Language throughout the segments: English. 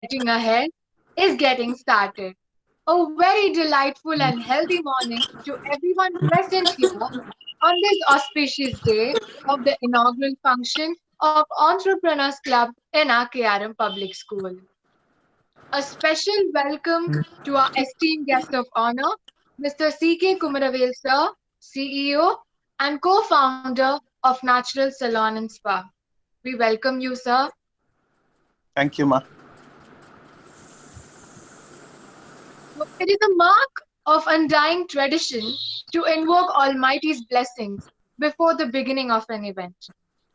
Getting Ahead is getting started. A very delightful and healthy morning to everyone present here on this auspicious day of the inaugural function of Entrepreneurs Club in our KRM Public School. A special welcome to our esteemed guest of honor, Mr. C.K. Kumaravel sir, CEO and co-founder of Natural Salon and Spa. We welcome you, sir. Thank you, Ma. It is a mark of undying tradition to invoke Almighty's blessings before the beginning of an event.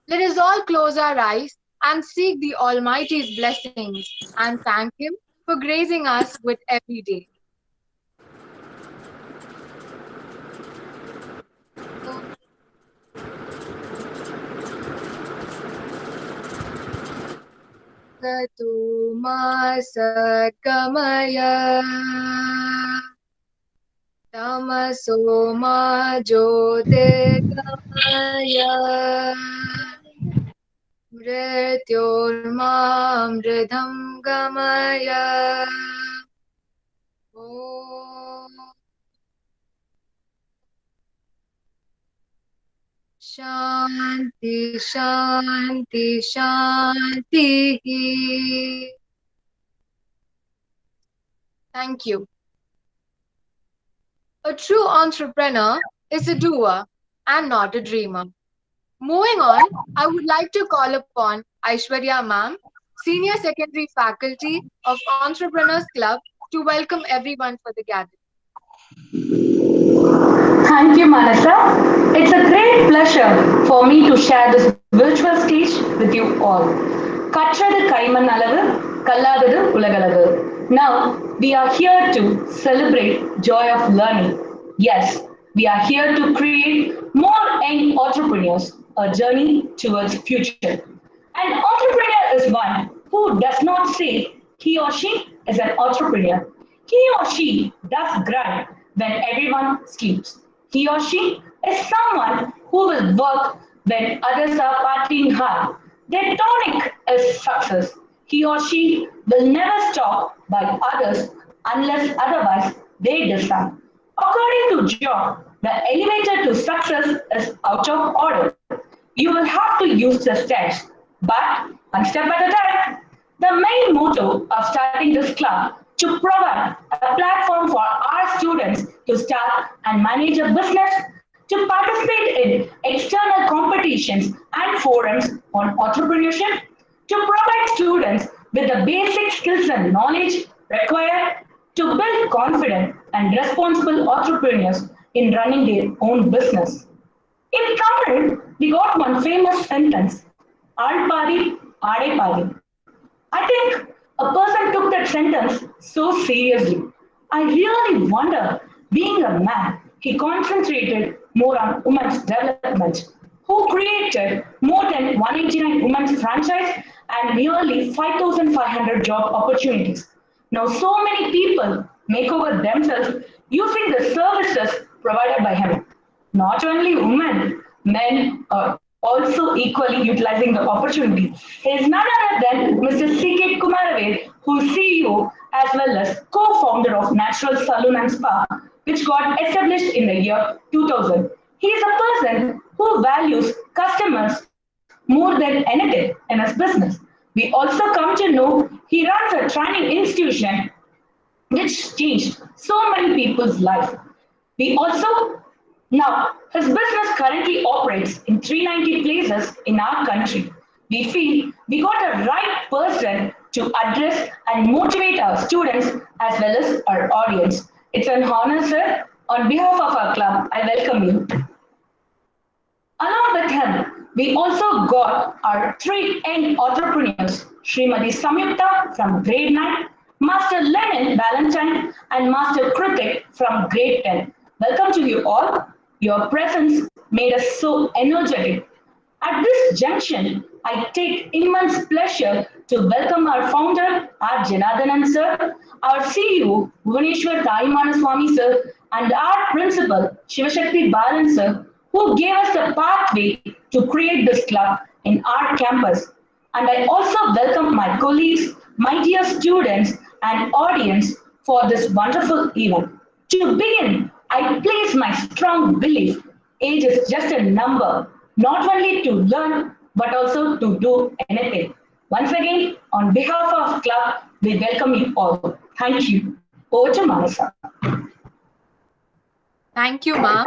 Let us all close our eyes and seek the Almighty's blessings and thank Him for gracing us with every day. Gatu Masakamaya Tamaso Ma Jyotirgamaya Mrityormamridham Gamaya. Om Shanti Shanti Shanti. Thank you. A true entrepreneur is a doer and not a dreamer. Moving on, I would like to call upon Aishwarya Ma'am, Senior Secondary Faculty of Entrepreneurs Club, to welcome everyone for the gathering. Thank you, Manasa. It's a great pleasure for me to share this virtual stage with you all. கற்றது கைமண் அளவு, கல்லாதது உலகளவு. Now, we are here to celebrate joy of learning. Yes, we are here to create more young entrepreneurs, a journey towards future. An entrepreneur is one who does not say he or she is an entrepreneur. He or she does grind when everyone sleeps. He or she is someone who will work when others are partying hard. Their tonic is success. He or she will never stop by others unless otherwise they decide. According to Job, the elevator to success is out of order. You will have to use the steps, but one step at a time. The main motto of starting this club to provide a platform for our students to start and manage a business, to participate in external competitions and forums on entrepreneurship, to provide students with the basic skills and knowledge required to build confident and responsible entrepreneurs in running their own business. In Tamil, we got one famous sentence, Aal Padi, Aade Padi. I think a person took that sentence so seriously. I really wonder, being a man, he concentrated more on women's development, who created more than 189 women's franchise and nearly 5,500 job opportunities. Now, so many people make over themselves using the services provided by him. Not only women, men are also equally utilizing the opportunity. He is none other than Mr. C.K. Kumaravel, who is CEO as well as co-founder of Natural Salon and Spa, which got established in the year 2000. He is a person who values customers more than anything in his business. We also come to know he runs a training institution which changed so many people's life. We also now his business currently operates in 390 places in our country. We feel we got a right person to address and motivate our students as well as our audience. It's an honor, sir. On behalf of our club, I welcome you. Along with him, we also got our three young entrepreneurs, Srimati Samyukta from grade 9, Master Lennon Valentine, and Master Kritik from grade 10. Welcome to you all. Your presence made us so energetic. At this junction, I take immense pleasure to welcome our founder, R. Janardhanan sir, our CEO, Bhuvaneshwar Taimana Swami sir, and our principal, Shivashakti Balan sir, who gave us the pathway to create this club in our campus. And I also welcome my colleagues my dear students and audience, for this wonderful event. To begin, I place my strong belief age is just a number, not only to learn but also to do anything. Once again, on behalf of club, we welcome you all. Thank you. Over to Manasa. Thank you, Ma.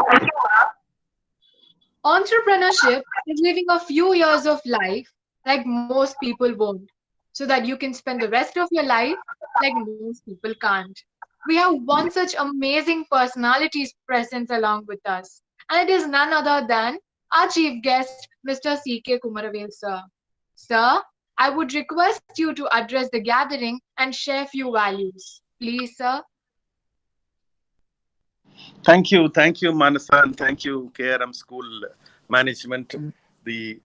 Entrepreneurship is living a few years of life like most people won't, so that you can spend the rest of your life like most people can't. We have one such amazing personalities present along with us, and it is none other than our chief guest, Mr. C.K. Kumaravel, sir. Sir, I would request you to address the gathering and share few values. Please, sir. Thank you, Manasa, and thank you, KRM School Management. The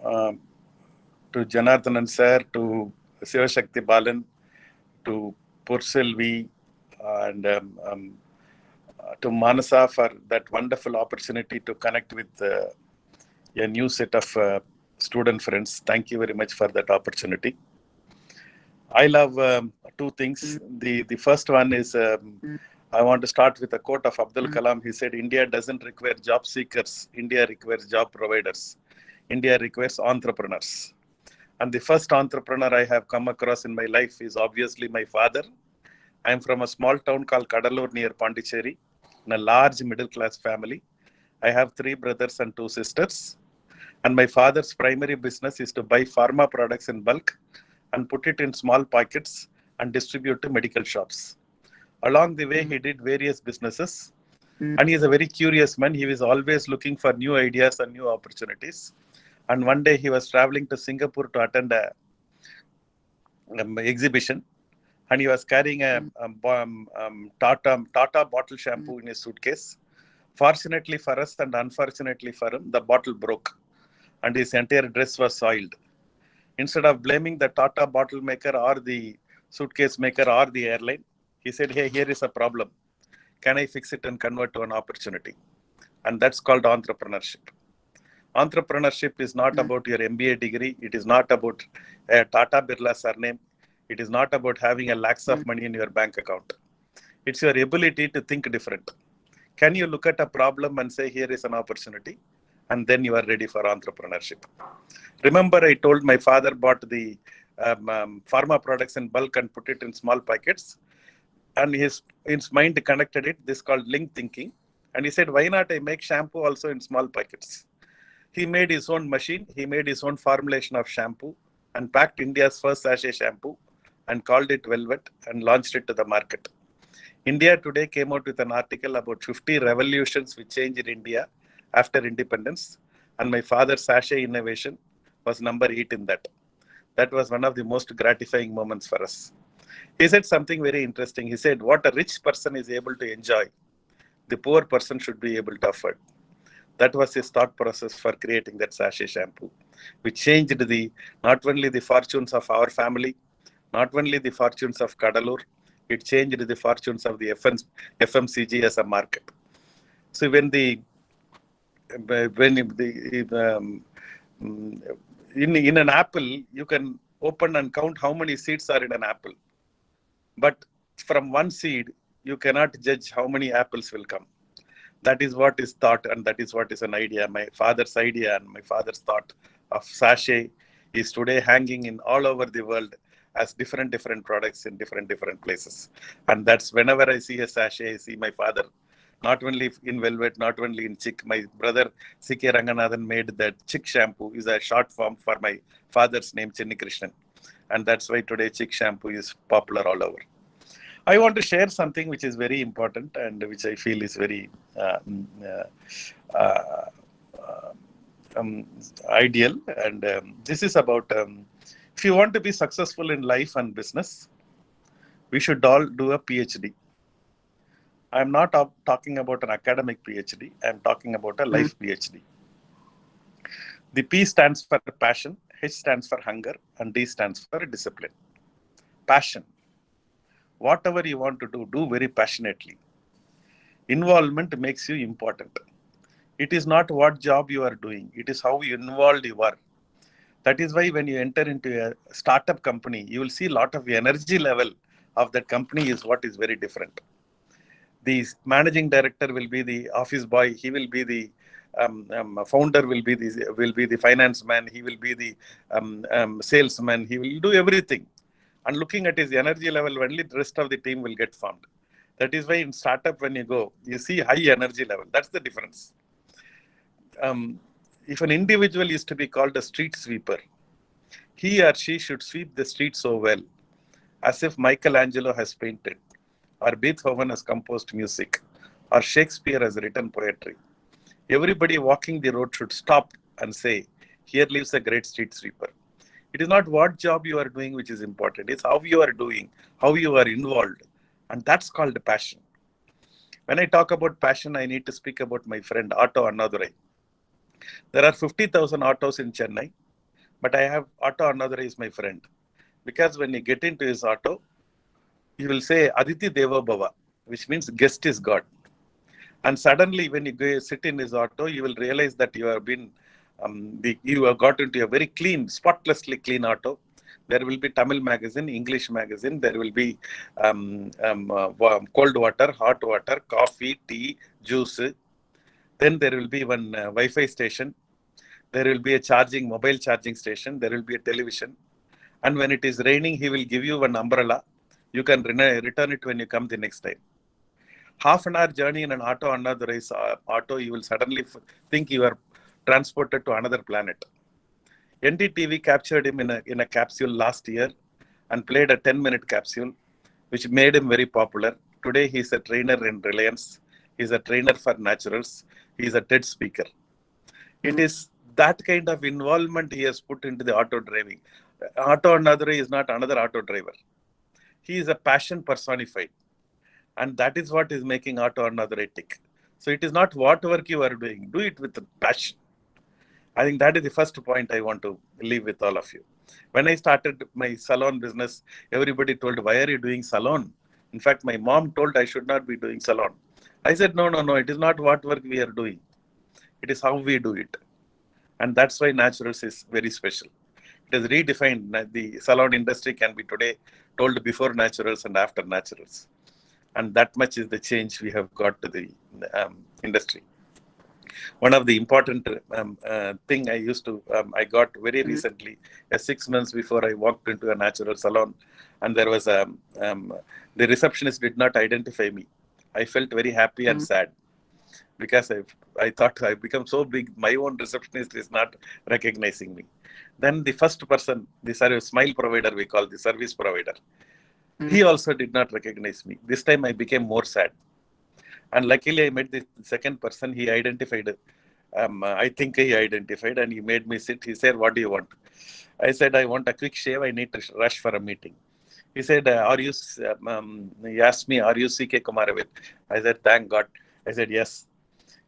um, to Janardhanan sir, to Sivashakti Balan, to Purselvi, and to Manasa for that wonderful opportunity to connect with a new set of student friends. Thank you very much for that opportunity. I love two things. The first one is I want to start with a quote of Abdul Kalam. He said, India doesn't require job seekers. India requires job providers. India requires entrepreneurs. And the first entrepreneur I have come across in my life is obviously my father. I am from a small town called Kadalur near Pondicherry, in a large middle class family. I have 3 brothers and 2 sisters. And my father's primary business is to buy pharma products in bulk and put it in small packets and distribute to medical shops. Along the way, he did various businesses. And he is a very curious man. He was always looking for new ideas and new opportunities. And one day he was traveling to Singapore to attend a exhibition. And he was carrying a Tata bottle shampoo in his suitcase. Fortunately for us and unfortunately for him, the bottle broke and his entire dress was soiled. Instead of blaming the Tata bottle maker or the suitcase maker or the airline, he said, hey, here is a problem. Can I fix it and convert to an opportunity? And that's called entrepreneurship. Entrepreneurship is not about your MBA degree. It is not about a Tata Birla surname. It is not about having a lakhs of money in your bank account. It's your ability to think different. Can you look at a problem and say, here is an opportunity? And then you are ready for entrepreneurship. Remember, I told my father bought the pharma products in bulk and put it in small packets. And his mind connected it. This is called link thinking. And he said, why not I make shampoo also in small packets? He made his own machine. He made his own formulation of shampoo and packed India's first sachet shampoo and called it Velvet and launched it to the market. India Today came out with an article about 50 revolutions which changed India after independence. And my father's sachet innovation was number 8 in that. That was one of the most gratifying moments for us. He said something very interesting. He said, what a rich person is able to enjoy, the poor person should be able to afford. That was his thought process for creating that sachet shampoo, which changed not only the fortunes of our family, not only the fortunes of Kadalur, it changed the fortunes of the FMCG as a market. So when in an apple, you can open and count how many seeds are in an apple. But from one seed, you cannot judge how many apples will come. That is what is thought, and that is what is an idea. My father's idea and my father's thought of sachet is today hanging in all over the world as different products in different places. And that's whenever I see a sachet, I see my father. Not only in Velvet, not only in Chick. My brother C.K. Ranganathan made that Chick shampoo is a short form for my father's name, Chinni Krishnan. And that's why today Chick shampoo is popular all over. I want to share something which is very important and which I feel is very ideal. And this is about if you want to be successful in life and business, we should all do a PhD. I'm not talking about an academic PhD. I'm talking about a life PhD. The P stands for passion, H stands for hunger, and D stands for discipline. Passion. Whatever you want to do very passionately. Involvement makes you important. It is not what job you are doing, it is how involved you are. That is why when you enter into a startup company, you will see a lot of energy level of that company is what is very different. The managing director will be the office boy. He will be the founder. Will be the finance man. He will be the salesman. He will do everything. And looking at his energy level, only the rest of the team will get formed. That is why in startup, when you go, you see high energy level. That's the difference. If an individual is to be called a street sweeper, he or she should sweep the street so well, as if Michelangelo has painted, or Beethoven has composed music, or Shakespeare has written poetry. Everybody walking the road should stop and say, here lives a great street sweeper. It is not what job you are doing which is important. It's how you are doing, how you are involved. And that's called passion. When I talk about passion, I need to speak about my friend Otto Annadurai. There are 50,000 autos in Chennai, but I have Otto Annadurai is my friend. Because when you get into his auto, you will say Aditi Deva Bhava, which means guest is God. And suddenly, when you go sit in his auto, you will realize that you have been, you have got into a very clean, spotlessly clean auto. There will be Tamil magazine, English magazine. There will be cold water, hot water, coffee, tea, juice. Then there will be one Wi-Fi station. There will be a mobile charging station. There will be a television. And when it is raining, he will give you one umbrella. You can return it when you come the next time. Half an hour journey in an auto, another is auto, you will suddenly think you are transported to another planet. NDTV captured him in a capsule last year and played a 10-minute capsule, which made him very popular. Today, he is a trainer in Reliance. He is a trainer for Naturals. He is a TED speaker. It is that kind of involvement he has put into the auto driving. Otto Annadurai is not another auto driver. He is a passion personified. And that is what is making Otto Annadurai tick. So it is not what work you are doing. Do it with passion. I think that is the first point I want to leave with all of you. When I started my salon business, everybody told, why are you doing salon? In fact, my mom told I should not be doing salon. I said, no, it is not what work we are doing. It is how we do it. And that's why Naturals is very special. It is redefined. The salon industry can be today told before Naturals and after Naturals. And that much is the change we have got to the industry. One of the important thing I got very recently, 6 months before I walked into a natural salon, and there was the receptionist did not identify me. I felt very happy and sad because I thought I become so big, my own receptionist is not recognizing me. Then the first person, the smile provider, we call the service provider, he also did not recognize me. This time I became more sad. And luckily I met the second person. He identified, I think he identified, and he made me sit. He said, what do you want? I said, I want a quick shave. I need to rush for a meeting. He said, he asked me, are you C.K. Kumaravel? I said, thank God. I said, yes.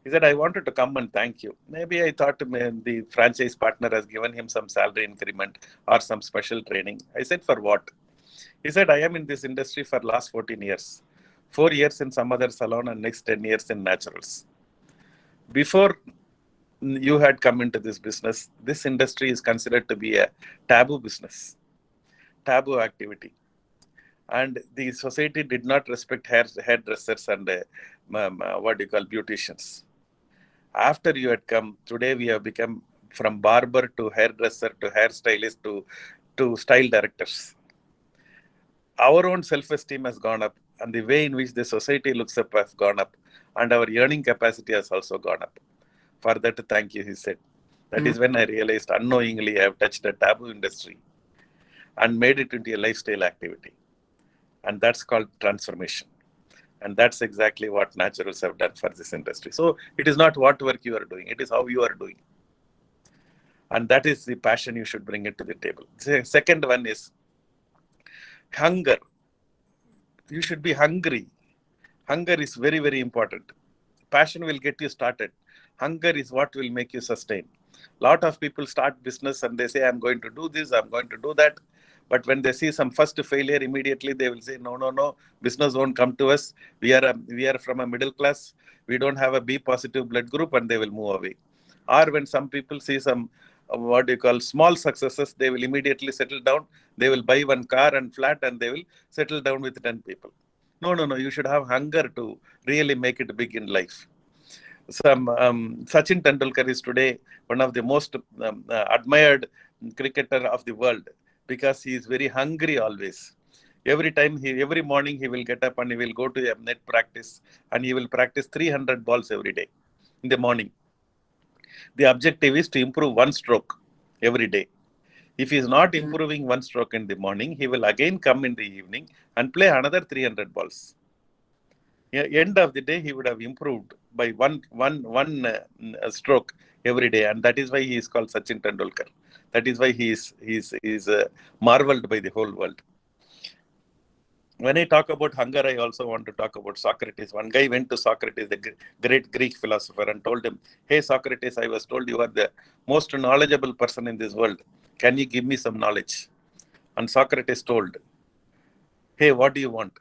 He said, I wanted to come and thank you. Maybe I thought the franchise partner has given him some salary increment or some special training. I said, for what? He said, I am in this industry for last 14 years. 4 years in some other salon and next 10 years in Naturals. Before you had come into this business, this industry is considered to be a taboo business, taboo activity. And the society did not respect hairdressers and beauticians. After you had come, today we have become from barber to hairdresser to hairstylist to style directors. Our own self-esteem has gone up, and the way in which the society looks up has gone up, and our earning capacity has also gone up. For that, thank you, he said. That is when I realized unknowingly I have touched a taboo industry and made it into a lifestyle activity. And that's called transformation. And that's exactly what Naturals have done for this industry. So it is not what work you are doing, it is how you are doing. And that is the passion you should bring it to the table. The second one is hunger. You should be hungry. Hunger is very, very important. Passion will get you started. Hunger is what will make you sustain. A lot of people start business and they say, I'm going to do this, I'm going to do that. But when they see some first failure, immediately they will say, no, no, no, business won't come to us. We are from a middle class. We don't have a B positive blood group, and they will move away. Or when some people see some what you call small successes, they will immediately settle down. They will buy one car and flat, and they will settle down with 10 people. No, no, no. You should have hunger to really make it big in life. Sachin Tendulkar is today one of the most admired cricketer of the world because he is very hungry always. Every morning he will get up and he will go to a net practice and he will practice 300 balls every day in the morning. The objective is to improve one stroke every day. If he is not improving one stroke in the morning, he will again come in the evening and play another 300 balls. End of the day, he would have improved by one stroke every day, and that is why he is called Sachin Tendulkar. That is why he is marveled by the whole world. When I talk about hunger, I also want to talk about Socrates. One guy went to Socrates, the great Greek philosopher, and told him, "Hey Socrates, I was told you are the most knowledgeable person in this world. Can you give me some knowledge?" And Socrates told, "Hey, what do you want?"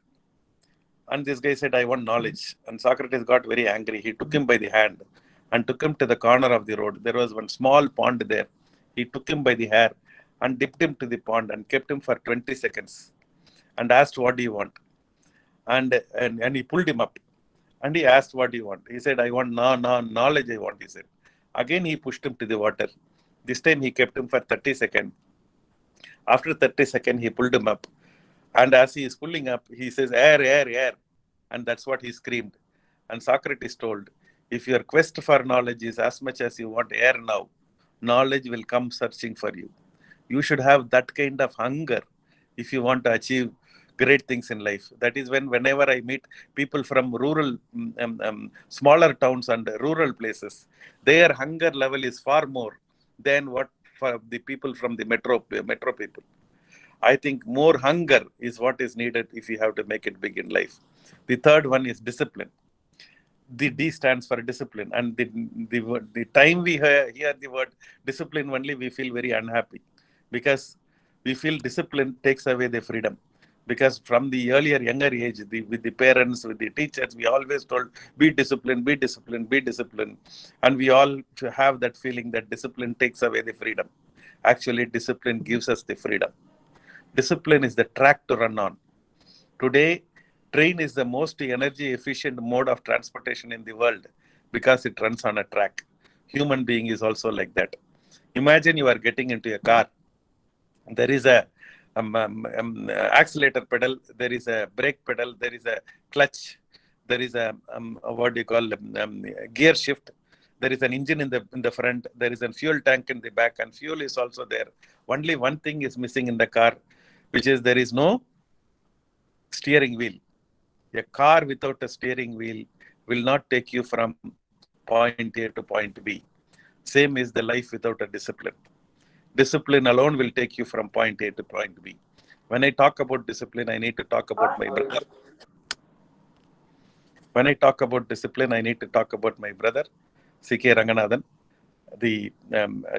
And this guy said, "I want knowledge." And Socrates got very angry. He took him by the hand and took him to the corner of the road. There was one small pond there. He took him by the hair and dipped him to the pond and kept him for 20 seconds and asked, "What do you want?" And he pulled him up and he asked, "What do you want?" He said, "I want knowledge, I want," he said. Again, he pushed him to the water. This time he kept him for 30 seconds. After 30 seconds, he pulled him up. And as he is pulling up, he says, "Air, air, air." And that's what he screamed. And Socrates told, if your quest for knowledge is as much as you want air now, knowledge will come searching for you. You should have that kind of hunger if you want to achieve great things in life. That is whenever I meet people from rural, smaller towns and rural places, their hunger level is far more than what for the people from the metro people. I think more hunger is what is needed if you have to make it big in life. The third one is discipline. The D stands for discipline. And the time we hear the word discipline only, we feel very unhappy because we feel discipline takes away the freedom. Because from the younger age, with the parents, with the teachers, we always told, be disciplined, be disciplined, be disciplined. And we all have that feeling that discipline takes away the freedom. Actually, discipline gives us the freedom. Discipline is the track to run on. Today, train is the most energy efficient mode of transportation in the world because it runs on a track. Human being is also like that. Imagine you are getting into a car. There is a accelerator pedal, there is a brake pedal, there is a clutch, there is a gear shift, there is an engine in the front, there is a fuel tank in the back, and fuel is also there. Only one thing is missing in the car, which is there is no steering wheel. A car without a steering wheel will not take you from point A to point B. Same is the life without a discipline. Discipline alone will take you from point A to point B. When I talk about discipline, I need to talk about my brother. When I talk about discipline, I need to talk about my brother, C.K. Ranganathan, the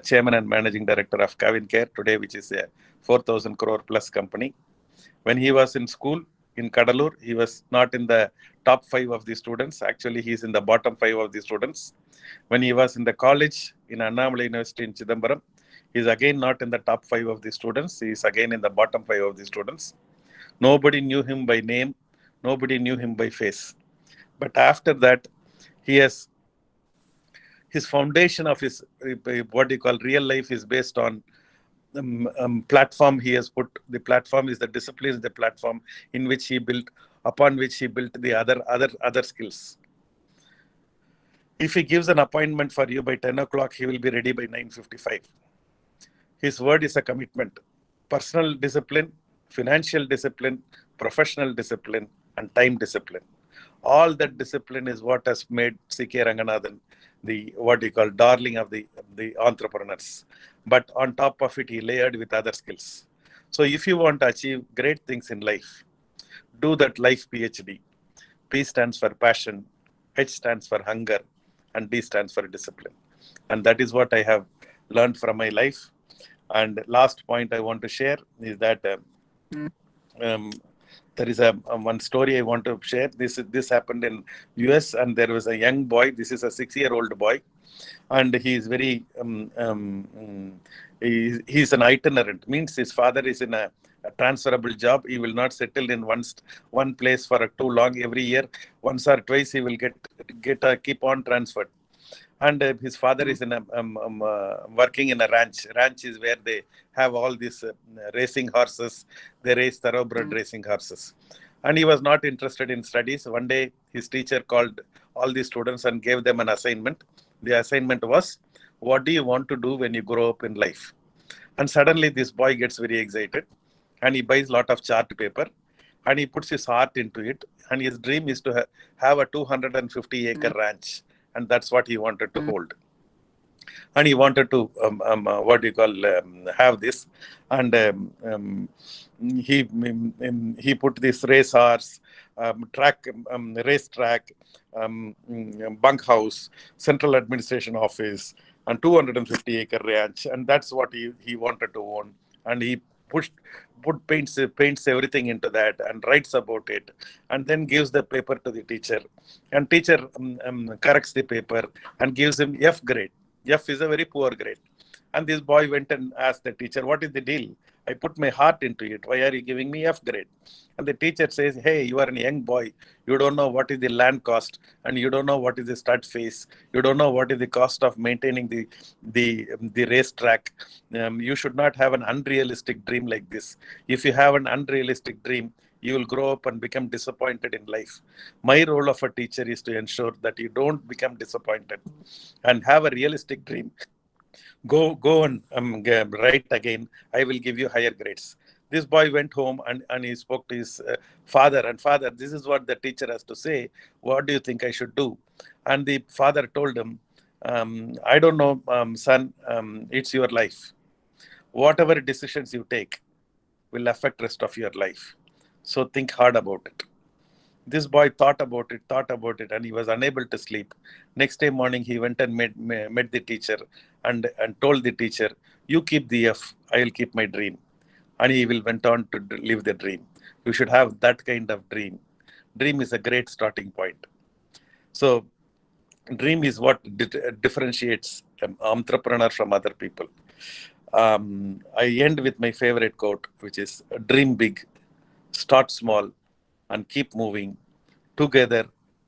chairman and managing director of Cavincare today, which is a 4,000 crore plus company. When he was in school in Kadalur, he was not in the top 5 of the students. Actually, he is in the bottom 5 of the students. When he was in the college in Annamalai University in Chidambaram, he is again not in the top 5 of the students. He is again in the bottom 5 of the students. Nobody knew him by name. Nobody knew him by face. But after that, he has his foundation of his what you call real life is based on platform he has put. The platform is the discipline, is the platform in which he built, upon which he built the other skills. If he gives an appointment for you by 10 o'clock, he will be ready by 9:55. His word is a commitment. Personal discipline, financial discipline, professional discipline, and time discipline. All that discipline is what has made C.K. Ranganathan the darling of the entrepreneurs. But on top of it, he layered with other skills. So if you want to achieve great things in life, do that life PhD. P stands for passion, H stands for hunger, and D stands for discipline. And that is what I have learned from my life. And last point I want to share is that um, there is a one story I want to share. This happened in US, and there was a young boy. This is a 6-year-old boy, and he is very he's an itinerant. Means his father is in a transferable job. He will not settle in one place for too long. Every year, once or twice, he will keep on transferred. And his father is in working in a ranch. Ranch is where they have all these racing horses. They race thoroughbred racing horses. And he was not interested in studies. One day, his teacher called all the students and gave them an assignment. The assignment was, what do you want to do when you grow up in life? And suddenly this boy gets very excited, and he buys a lot of chart paper, and he puts his heart into it. And his dream is to have a 250-acre ranch. And that's what he wanted to hold. And he wanted to have this. And he put this racehorse, race track, bunkhouse, central administration office, and 250-acre ranch. And that's what he wanted to own. And he paints everything into that and writes about it, and then gives the paper to the teacher, and teacher corrects the paper and gives him F grade. F is a very poor grade. And this boy went and asked the teacher, what is the deal? I put my heart into it. Why are you giving me F grade? And the teacher says, hey, you are a young boy. You don't know what is the land cost, and you don't know what is the stud phase. You don't know what is the cost of maintaining the racetrack. You should not have an unrealistic dream like this. If you have an unrealistic dream, you will grow up and become disappointed in life. My role of a teacher is to ensure that you don't become disappointed and have a realistic dream. Go and write again. I will give you higher grades. This boy went home and he spoke to his father. And father, this is what the teacher has to say. What do you think I should do? And the father told him, I don't know, son, it's your life. Whatever decisions you take will affect rest of your life. So think hard about it. This boy thought about it, and he was unable to sleep. Next day morning, he went and met the teacher and told the teacher, you keep the F, I will keep my dream. And he went on to live the dream. You should have that kind of dream. Dream is a great starting point. So dream is what differentiates an entrepreneur from other people. I end with my favorite quote, which is, dream big, start small, and keep moving. Together,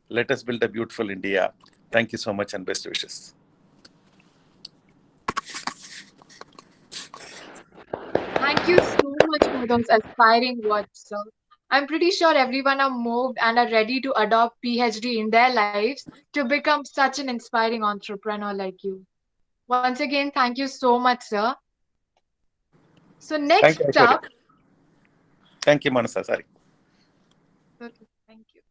let us build a beautiful India. Thank you so much, and best wishes. Thank you so much for those aspiring words, sir. I'm pretty sure everyone are moved and are ready to adopt PhD in their lives to become such an inspiring entrepreneur like you. Once again, thank you so much, sir. So next Thank you, up, thank you, Manasa. Sorry. okay, thank you.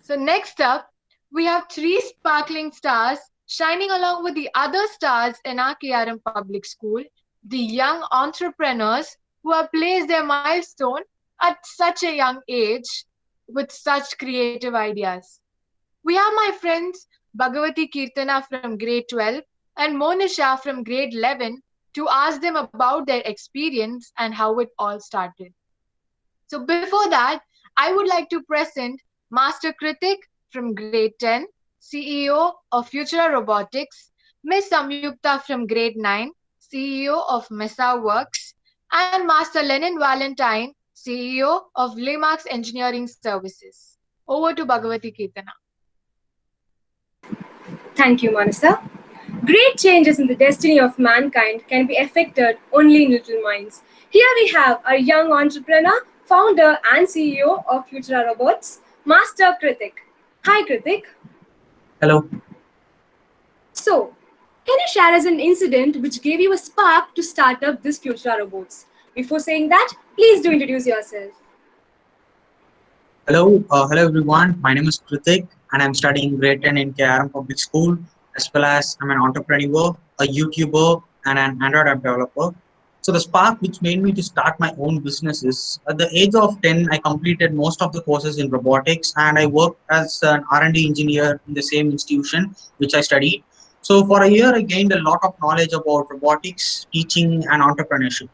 So next up, we have three sparkling stars shining along with the other stars in our KRM Public School, the young entrepreneurs who have placed their milestone at such a young age with such creative ideas. We have my friends Bhagavati Kirtana from grade 12 and Monisha from grade 11 to ask them about their experience and how it all started. So before that, I would like to present Master Kritik from grade 10, CEO of Futura Robotics, Miss Samyukta from grade 9, CEO of Mesa Works, and Master Lenin Valentine, CEO of Limax Engineering Services. Over to Bhagavati Kirtana. Thank you, Manasa. Great changes in the destiny of mankind can be effected only in little minds. Here we have our young entrepreneur, founder and CEO of Futura Robots, Master Kritik. Hi, Kritik. Hello. So, can you share us an incident which gave you a spark to start up this Futura Robots? Before saying that, please do introduce yourself. Hello everyone. My name is Kritik, and I'm studying grade 10 in KRM Public School, as well as I'm an entrepreneur, a YouTuber, and an Android app developer. So the spark which made me to start my own business is, at the age of 10, I completed most of the courses in robotics, and I worked as an R&D engineer in the same institution which I studied. So for a year, I gained a lot of knowledge about robotics, teaching, and entrepreneurship.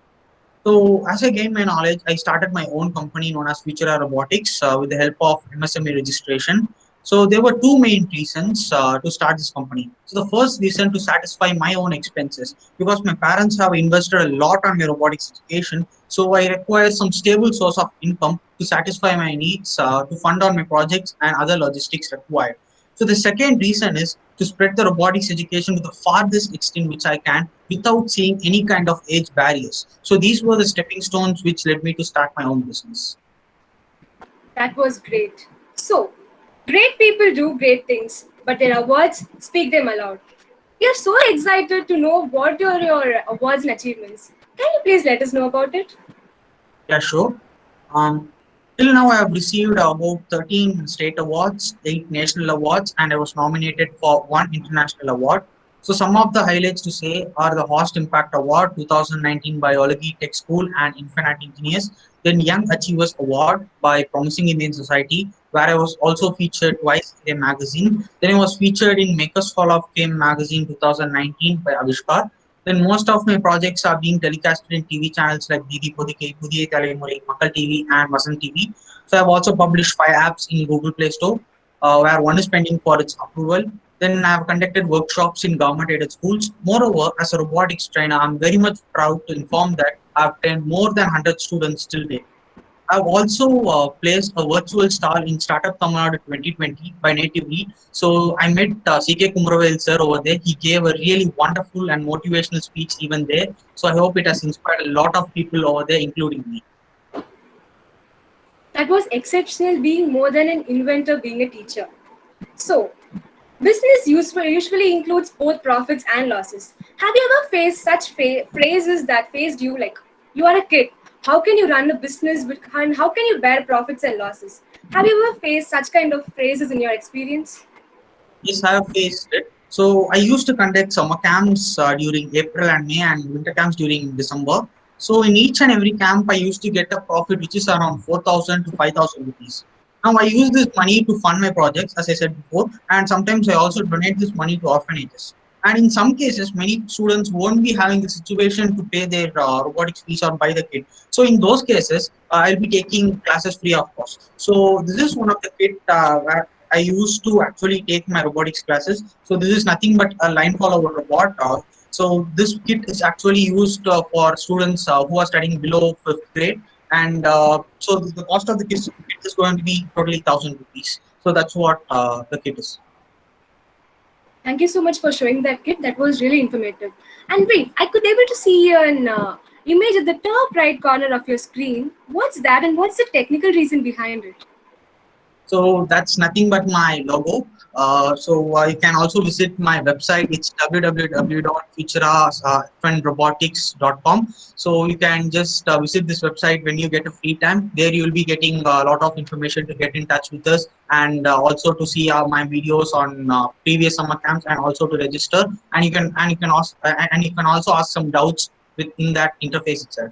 So as I gained my knowledge, I started my own company known as Futura Robotics with the help of MSME registration. So there were two main reasons to start this company. So the first reason to satisfy my own expenses because my parents have invested a lot on my robotics education. So I require some stable source of income to satisfy my needs, to fund on my projects and other logistics required. So the second reason is to spread the robotics education to the farthest extent which I can without seeing any kind of age barriers. So these were the stepping stones which led me to start my own business. That was great. So, great people do great things, but their awards speak them aloud. We are so excited to know what are your awards and achievements. Can you please let us know about it? Yeah, sure. Um, Till now, I have received about 13 state awards, 8 national awards, and I was nominated for one international award. So, some of the highlights to say are the Host Impact Award 2019 by Olagi Tech School and Infinite Engineers, then Young Achievers Award by Promising Indian Society, where I was also featured twice in a magazine. Then I was featured in Makers Hall of Fame magazine 2019 by Avishkar. Then most of my projects are being telecasted in TV channels like Didi Podike, Pudhiya Thalaimurai, Makkal TV, and Vasan TV. So I've also published 5 apps in Google Play Store, where one is pending for its approval. Then I've conducted workshops in government-aided schools. Moreover, as a robotics trainer, I'm very much proud to inform that I've trained more than 100 students till date. I've also placed a virtual stall in Startup Tamil Nadu 2020 by Natively. So I met CK Kumaravel sir over there. He gave a really wonderful and motivational speech even there. So I hope it has inspired a lot of people over there, including me. That was exceptional, being more than an inventor, being a teacher. So, business usually includes both profits and losses. Have you ever faced such phrases that faced you like, you are a kid, how can you run a business and how can you bear profits and losses? Have you ever faced such kind of phrases in your experience? Yes, I have faced it. So I used to conduct summer camps during April and May and winter camps during December. So in each and every camp, I used to get a profit which is around 4,000 to 5,000 rupees. Now I use this money to fund my projects, as I said before, and sometimes I also donate this money to orphanages. And in some cases, many students won't be having the situation to pay their robotics fees or buy the kit. So in those cases, I'll be taking classes free of cost. So this is one of the kit where I used to actually take my robotics classes. So this is nothing but a line follower robot. So this kit is actually used for students who are studying below 5th grade. And so the cost of the kit is going to be totally 1,000 rupees. So that's what the kit is. Thank you so much for showing that kit. That was really informative. And wait, I could able to see an image at the top right corner of your screen. What's that and what's the technical reason behind it? So that's nothing but my logo. So you can also visit my website. It's www.futurafrobotics.com. So you can just visit this website when you get a free time. There you will be getting a lot of information to get in touch with us, and also to see my videos on previous summer camps, and also to register. And you can also ask some doubts within that interface itself.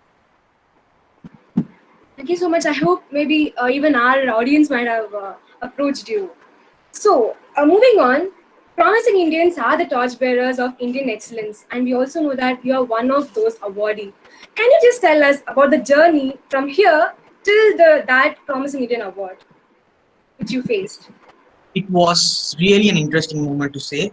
Thank you so much. I hope maybe even our audience might have approached you. So, moving on, Promising Indians are the torchbearers of Indian excellence, and we also know that you are one of those awardee. Can you just tell us about the journey from here till that Promising Indian award which you faced? It was really an interesting moment to say.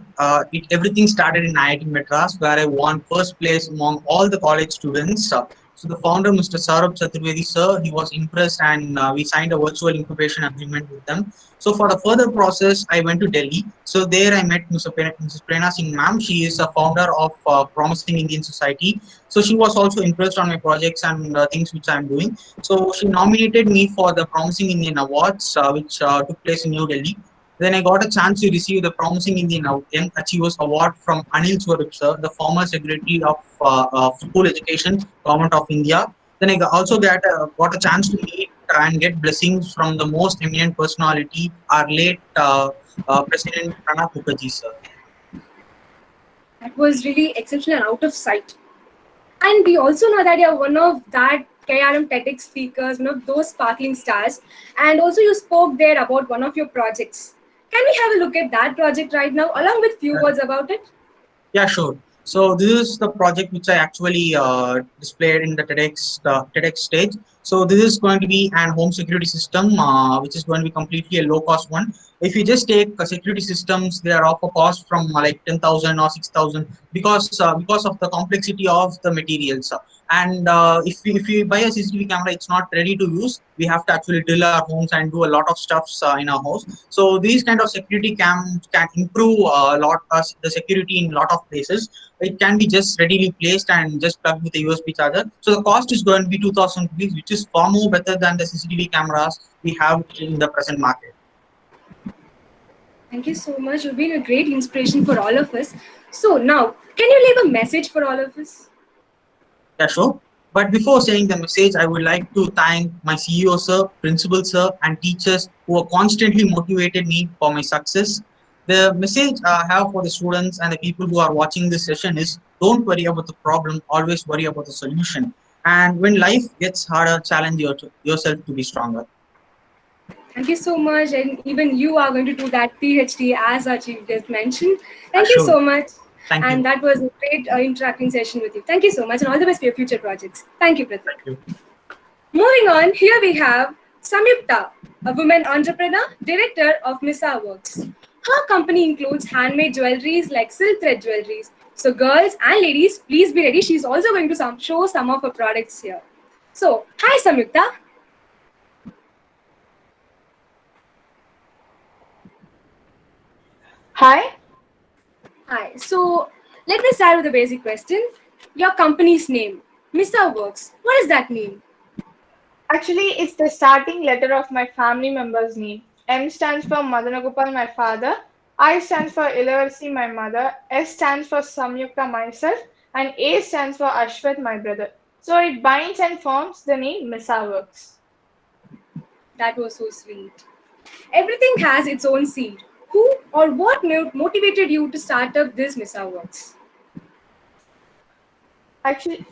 Everything started in IIT Madras, where I won first place among all the college students. So the founder, Mr. Saurabh Chaturvedi sir, he was impressed, and we signed a virtual incubation agreement with them. So for the further process, I went to Delhi. So there I met Mrs. Prerna Singh ma'am. She is a founder of Promising Indian Society. So she was also impressed on my projects and things which I'm doing. So she nominated me for the Promising Indian Awards, which took place in New Delhi. Then I got a chance to receive the Promising Indian Young Achievers Award from Anil Swarup sir, the former Secretary of School Education, Government of India. Then I also got a chance to meet and get blessings from the most eminent personality, our late President Pranab Mukherjee sir. That was really exceptional and out of sight. And we also know that you're one of that KRM TEDx speakers, one of those sparkling stars. And also you spoke there about one of your projects. Can we have a look at that project right now, along with few words about it? Yeah, sure. So this is the project which I actually displayed in the TEDx stage. So this is going to be an home security system, which is going to be completely a low cost one. If you just take security systems, they are of a cost from like 10,000 or 6,000, because of the complexity of the materials. And if we buy a CCTV camera, it's not ready to use. We have to actually drill our homes and do a lot of stuffs in our house. So these kind of security cams can improve a lot the security in a lot of places. It can be just readily placed and just plugged with a USB charger. So the cost is going to be 2,000 rupees, which is far more better than the CCTV cameras we have in the present market. Thank you so much. You've been a great inspiration for all of us. So now, can you leave a message for all of us? Yeah, sure. But before saying the message, I would like to thank my CEO sir, principal sir, and teachers who have constantly motivated me for my success. The message I have for the students and the people who are watching this session is: don't worry about the problem, always worry about the solution. And when life gets harder, challenge yourself to be stronger. Thank you so much. And even you are going to do that PhD as our chief guest mentioned. Thank you Sure. so much. Thank And you. that was a great interacting session with you. Thank you so much. And all the best for your future projects. Thank you, Pratik. Thank you. Moving on, here we have Samyukta, a woman entrepreneur, director of Misa Works. Her company includes handmade jewelries like silk thread jewelries. So, girls and ladies, please be ready. She's also going to show some of her products here. So, hi Samyukta. Hi. Hi. So, let me start with a basic question. Your company's name, Misa Works. What does that mean? Actually, it's the starting letter of my family member's name. M stands for Madanagopal, my father. I stands for Ilavarsi, my mother. S stands for Samyukta, myself. And A stands for Ashwath, my brother. So it binds and forms the name Misa Works. That was so sweet. Everything has its own seed. Who or what motivated you to start up this Misa Works? Actually,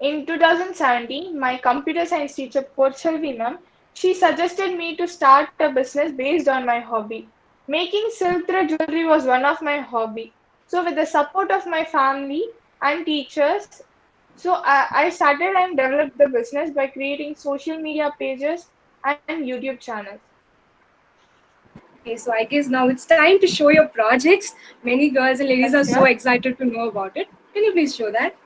in 2017, my computer science teacher, Porchalvi ma'am, she suggested me to start a business based on my hobby. Making silk thread jewelry was one of my hobby. So with the support of my family and teachers, I started and developed the business by creating social media pages and YouTube channels. Okay, so I guess now it's time to show your projects. Many girls and ladies are Yes, so yeah. excited to know about it. Can you please show that?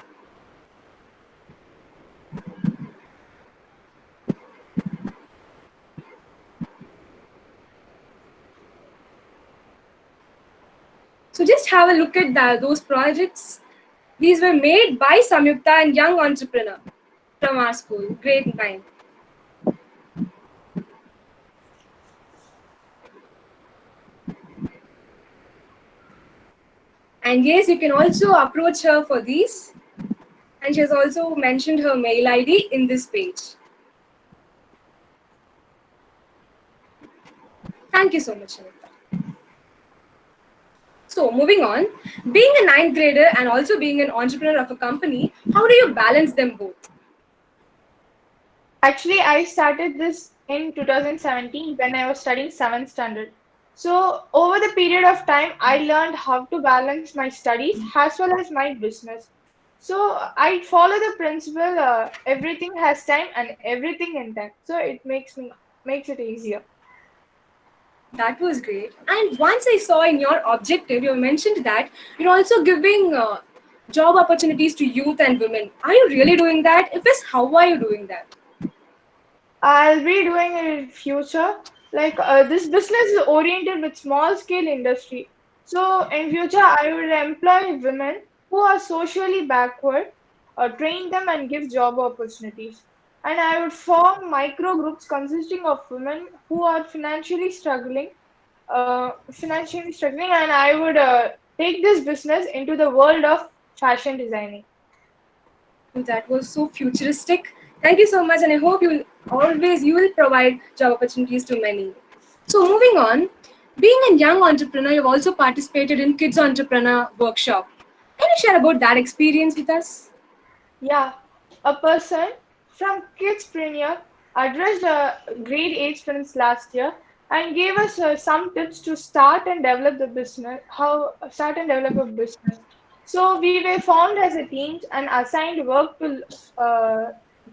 So just have a look at those projects. These were made by Samyukta and young entrepreneur from our school, grade 9. And yes, you can also approach her for these. And she has also mentioned her mail ID in this page. Thank you so much, Samyukta. So moving on, being a ninth grader and also being an entrepreneur of a company, how do you balance them both? Actually, I started this in 2017 when I was studying 7th standard. So, over the period of time, I learned how to balance my studies as well as my business. So, I follow the principle everything has time and everything in time. So, it makes it easier. That was great. And once I saw in your objective, you mentioned that you're also giving job opportunities to youth and women. Are you really doing that? If yes, how are you doing that? I'll be doing it in future. Like this business is oriented with small scale industry. So in future, I will employ women who are socially backward, train them and give job opportunities. And I would form micro groups consisting of women who are financially struggling, and I would take this business into the world of fashion designing. That was so futuristic. Thank you so much, and I hope you will provide job opportunities to many. So moving on, being a young entrepreneur, you've also participated in Kids Entrepreneur Workshop. Can you share about that experience with us? Yeah, a person from Kidspreneur addressed a grade 8 students last year, and gave us some tips to start and develop the business, how start and develop a business. So we were formed as a team and assigned work to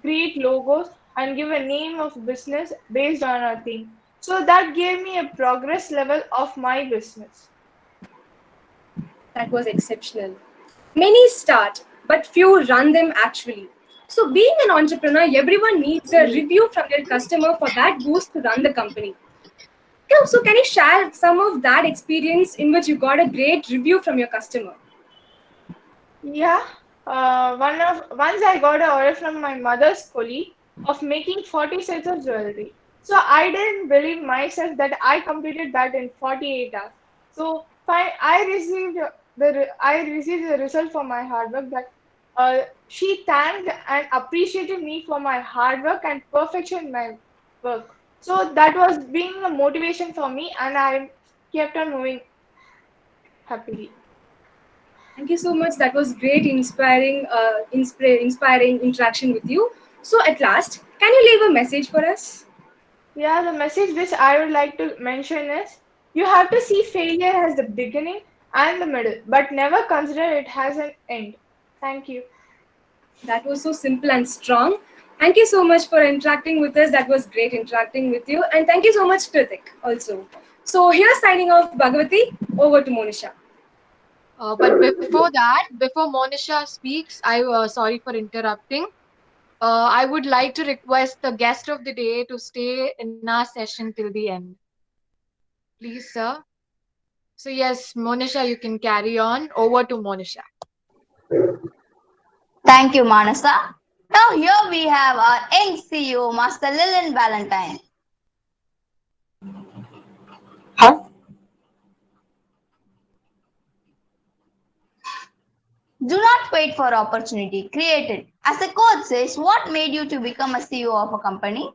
create logos and give a name of business based on our theme. So that gave me a progress level of my business. That was exceptional. Many start, but few run them actually. So, being an entrepreneur, everyone needs a review from their customer for that boost to run the company. So, can you share some of that experience in which you got a great review from your customer? Yeah, once I got an order from my mother's colleague of making 40 sets of jewelry. So I didn't believe myself that I completed that in 48 hours. So I received the result for my hard work that she thanked and appreciated me for my hard work and perfection in my work. So that was being a motivation for me, and I kept on moving happily. Thank you so much. That was great, inspiring interaction with you. So, at last, can you leave a message for us? Yeah, the message which I would like to mention is you have to see failure as the beginning and the middle, but never consider it as an end. Thank you. That was so simple and strong. Thank you so much for interacting with us. That was great interacting with you. And thank you so much, Kritik, also. So, here signing off, Bhagavati. Over to Monisha. But before that, before Monisha speaks, sorry for interrupting. I would like to request the guest of the day to stay in our session till the end. Please, sir. So yes, Monisha, you can carry on. Over to Monisha. Thank you, Manasa. Now here we have our young CEO, Master Lillian Valentine. Huh? Do not wait for opportunity, create it. As the quote says, what made you to become a CEO of a company?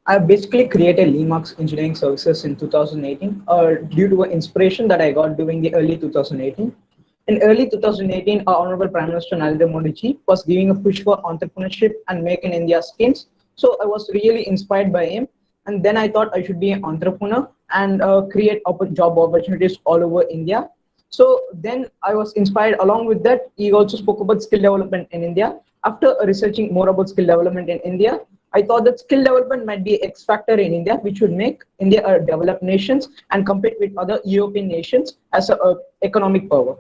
I basically created Lemax Engineering Services in 2018 due to an inspiration that I got during the early 2018. In early 2018, our Honorable Prime Minister Narendra Modi ji was giving a push for entrepreneurship and Make in India schemes. So I was really inspired by him. And then I thought I should be an entrepreneur and create job opportunities all over India. So then I was inspired. Along with that, he also spoke about skill development in India. After researching more about skill development in India, I thought that skill development might be X factor in India, which would make India a developed nation and compete with other European nations as an economic power.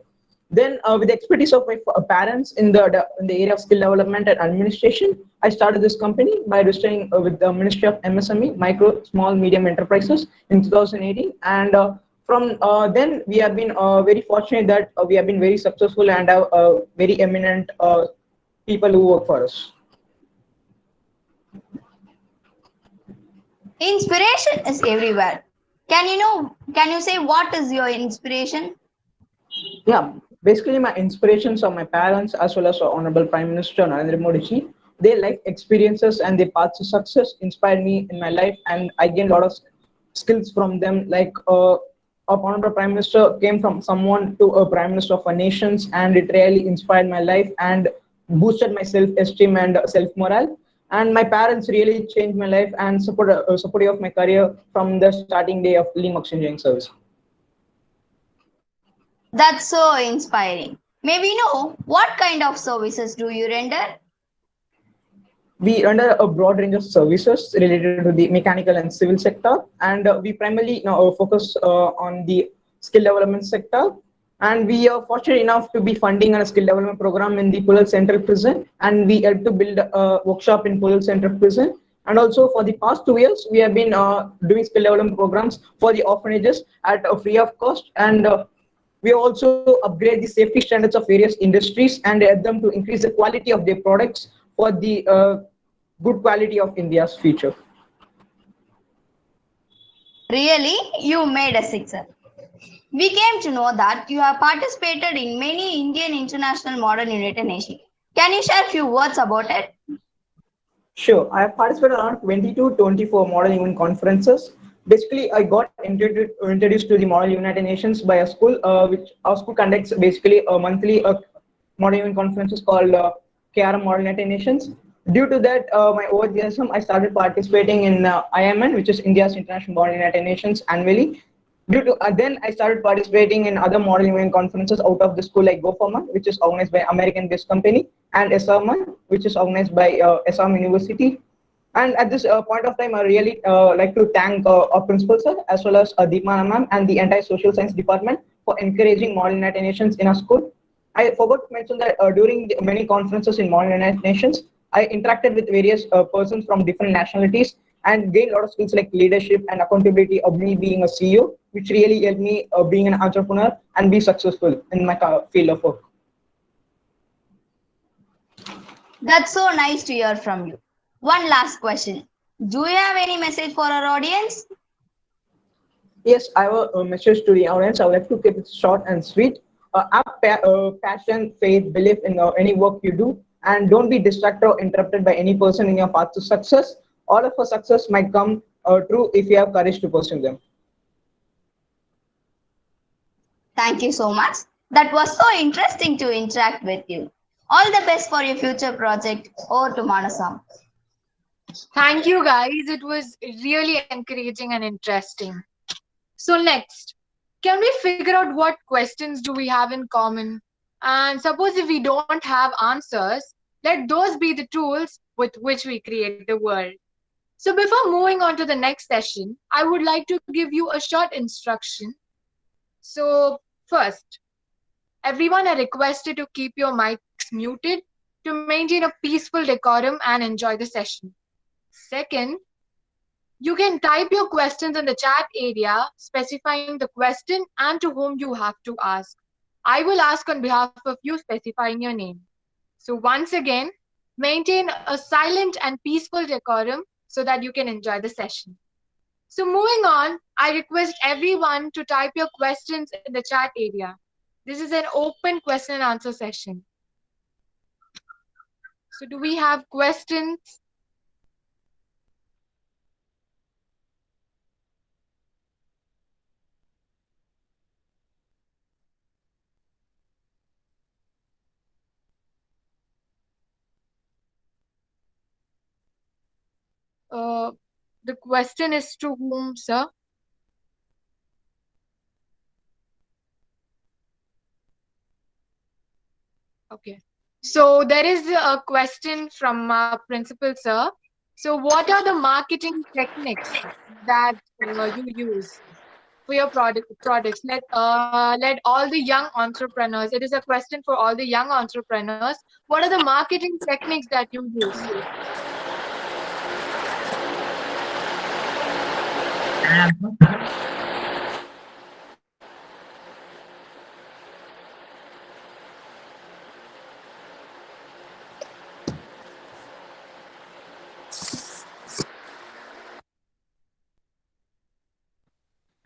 Then, with the expertise of my parents in the area of skill development and administration, I started this company by registering with the Ministry of MSME, Micro, Small, Medium Enterprises in 2018. And from then, we have been very fortunate that we have been very successful and have very eminent people who work for us. Inspiration is everywhere. Can you say what is your inspiration? Yeah, basically my inspirations are my parents as well as our Honorable Prime Minister Narendra Modi ji. Their life experiences and their paths to success inspired me in my life, and I gained a lot of skills from them. Like our Honorable Prime Minister came from someone to a Prime Minister of a nations, and it really inspired my life and boosted my self-esteem and self-morale. And my parents really changed my life and supportive of my career from the starting day of Lemax Engineering Service. That's so inspiring. May we know what kind of services do you render? We render a broad range of services related to the mechanical and civil sector, and we primarily now focus on the skill development sector. And we are fortunate enough to be funding a skill development program in the Pulal Central Prison, and we help to build a workshop in Pulal Central Prison. And also for the past 2 years, we have been doing skill development programs for the orphanages at a free of cost. And we also upgrade the safety standards of various industries and help them to increase the quality of their products for the good quality of India's future. Really, you made a success. We came to know that you have participated in many Indian International Modern United Nations. Can you share a few words about it? Sure, I have participated around 20 to 24 Model Event conferences. Basically, I got introduced to the Model United Nations by a school, which our school conducts basically a monthly Model Event conferences called KRM Model United Nations. Due to that, my OGSM, I started participating in IMN, which is India's International Model United Nations annually. Due to then I started participating in other model event conferences out of the school like GoForman, which is organized by American-based company, and SRMan, which is organized by SRM University. And at this point of time, I really like to thank our principal sir as well as Deepmana ma'am and the entire social science department for encouraging model United Nations in our school. I forgot to mention that during many conferences in model United Nations, I interacted with various persons from different nationalities and gained a lot of skills like leadership and accountability of me being a CEO, which really helped me being an entrepreneur and be successful in my field of work. That's so nice to hear from you. One last question. Do you have any message for our audience? Yes, I have a message to the audience. I would like to keep it short and sweet. Have passion, faith, belief in any work you do, and don't be distracted or interrupted by any person in your path to success. All of our success might come true if you have courage to pursue them. Thank you so much. That was so interesting to interact with you. All the best for your future project. Over to Manasam. Thank you, guys. It was really encouraging and interesting. So next, can we figure out what questions do we have in common? And suppose if we don't have answers, let those be the tools with which we create the world. So before moving on to the next session, I would like to give you a short instruction. So first, everyone are requested to keep your mics muted to maintain a peaceful decorum and enjoy the session. Second, you can type your questions in the chat area, specifying the question and to whom you have to ask. I will ask on behalf of you, specifying your name. So once again, maintain a silent and peaceful decorum so that you can enjoy the session. So moving on, I request everyone to type your questions in the chat area. This is an open question and answer session. So do we have questions? The question is to whom, sir? Okay. So there is a question from our principal, sir. So what are the marketing techniques that you use for your products? Let all the young entrepreneurs. It is a question for all the young entrepreneurs. What are the marketing techniques that you use?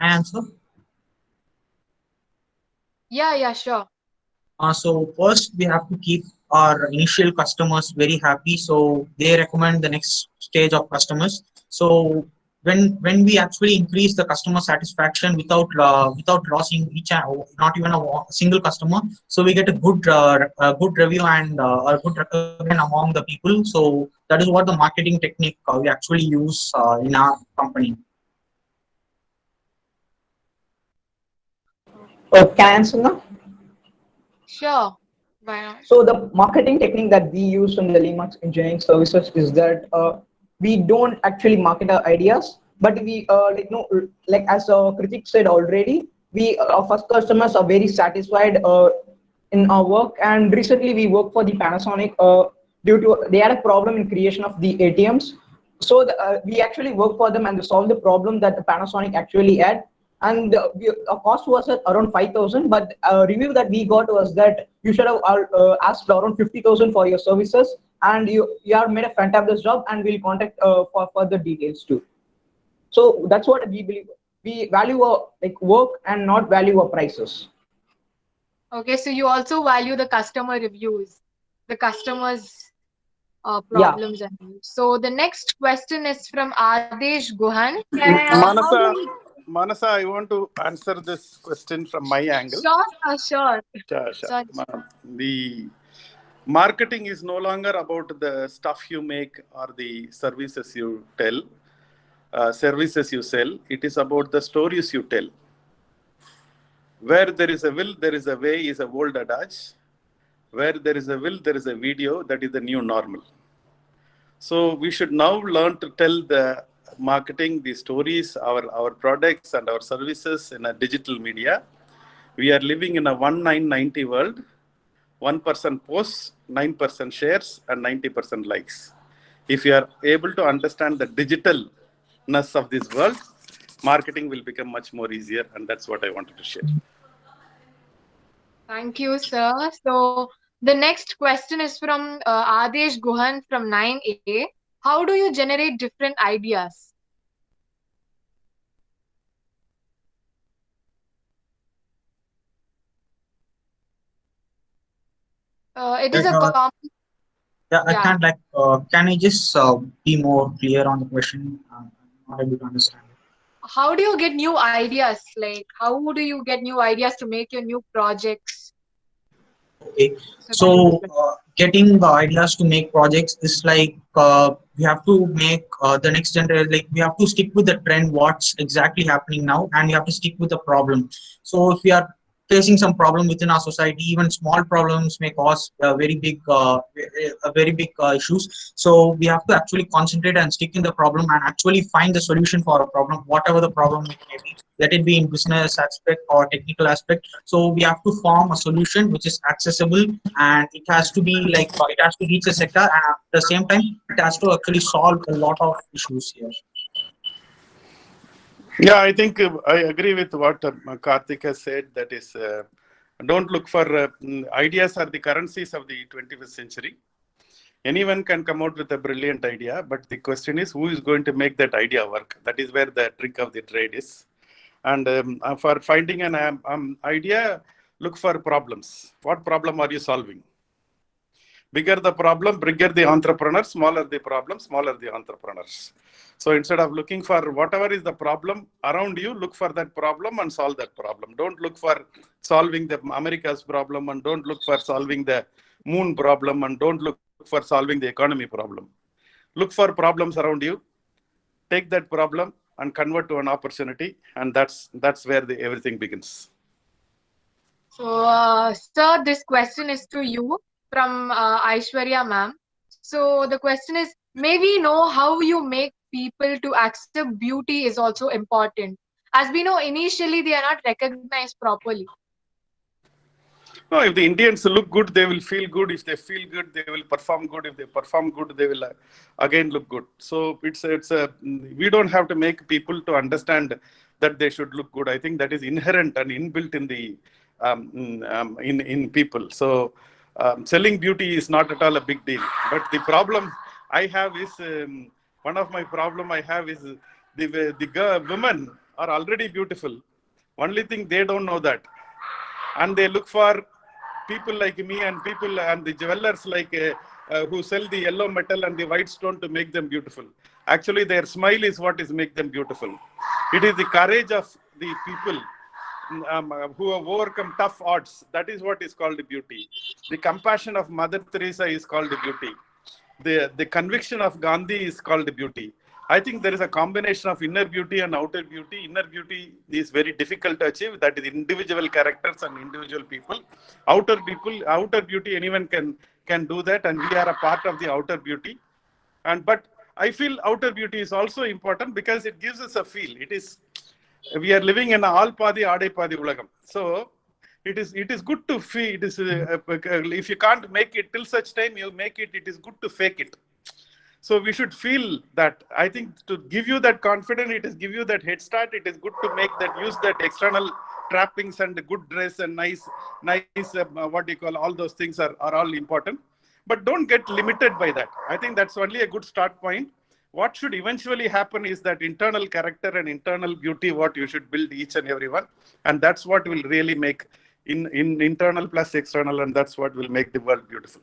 Answer. Yeah, sure. So first we have to keep our initial customers very happy. So they recommend the next stage of customers. So when we actually increase the customer satisfaction without losing not even a single customer, so we get a good review and a good recognition among the people. So that is what the marketing technique we actually use in our company. Can I answer now? Sure. Why not? So the marketing technique that we use in the Limax Engineering Services is that we don't actually market our ideas, but we like as Kritik said already, we our first customers are very satisfied in our work. And recently we worked for the Panasonic due to they had a problem in creation of the ATMs. So we actually worked for them and solved the problem that the Panasonic actually had. And our cost was at around 5,000, but review that we got was that you should have asked around 50,000 for your services, and you have made a fantastic job, and we'll contact for further details too. So that's what we believe. We value our work and not value our prices. Okay, so you also value the customer reviews, the customers' problems. Yeah. And so the next question is from Adesh Guhan. Manasa, I want to answer this question from my angle. Sure. Sure. Marketing is no longer about the stuff you make or the services you tell, services you sell. It is about the stories you tell. Where there is a will, there is a way is a old adage. Where there is a will, there is a video. That is the new normal. So we should now learn to tell the marketing, the stories, our products and our services in a digital media. We are living in a 1990 world. 1% posts, 9% shares, and 90% likes. If you are able to understand the digitalness of this world, marketing will become much more easier, and that's what I wanted to share. Thank you, sir. So the next question is from Adesh Guhan from 9A. How do you generate different ideas? It is a common. I Yeah. can't can I just be more clear on the question? I'm not able to understand. How do you get new ideas? Like, how do you get new ideas to make your new projects? Okay, So that is the so question. getting the ideas to make projects is like we have to make the next generation, like we have to stick with the trend, what's exactly happening now, and we have to stick with the problem. So if we are facing some problem within our society, even small problems may cause a very big issues. So we have to actually concentrate and stick in the problem and actually find the solution for a problem, whatever the problem it may be, let it be in business aspect or technical aspect. So we have to form a solution which is accessible, and it has to be it has to reach a sector, and at the same time it has to actually solve a lot of issues here. Yeah, I think I agree with what Karthik has said. That is, don't look for ideas are the currencies of the 21st century. Anyone can come out with a brilliant idea, but the question is who is going to make that idea work? That is where the trick of the trade is. And for finding an idea, look for problems. What problem are you solving? Bigger the problem, bigger the entrepreneur, smaller the problem, smaller the entrepreneurs. So instead of looking for whatever is the problem around you, look for that problem and solve that problem. Don't look for solving the America's problem, and don't look for solving the moon problem, and don't look for solving the economy problem. Look for problems around you, take that problem and convert to an opportunity, and that's where everything begins. So, sir, this question is to you from Aishwarya ma'am. So the question is, may we know how you make people to accept beauty is also important. As we know, initially they are not recognized properly. No, if the Indians look good, they will feel good. If they feel good, they will perform good. If they perform good, they will again look good. So we don't have to make people to understand that they should look good. I think that is inherent and inbuilt in the in people. So selling beauty is not at all a big deal. But the problem I have is one of my problem I have is women are already beautiful. Only thing they don't know that, and they look for people like me and people and the jewelers who sell the yellow metal and the white stone to make them beautiful. Actually, their smile is what is make them beautiful. It is the courage of the people who have overcome tough odds. That is what is called beauty. The compassion of Mother Teresa is called beauty. The conviction of Gandhi is called beauty. I think there is a combination of inner beauty and outer beauty. Inner beauty is very difficult to achieve. That is individual characters and individual people. Outer beauty, anyone can do that, and we are a part of the outer beauty. But I feel outer beauty is also important because it gives us a feel. We are living in a all padi ade padi ulagam. So it is good to feel. It is if you can't make it till such time you make it, it is good to fake it. So we should feel that. I think to give you that confidence, it is give you that head start. It is good to make that, use that external trappings and good dress and nice what do you call, all those things are all important. But don't get limited by that. I think that's only a good start point. What should eventually happen is that internal character and internal beauty, what you should build each and every one. And that's what will really make in internal plus external, and that's what will make the world beautiful.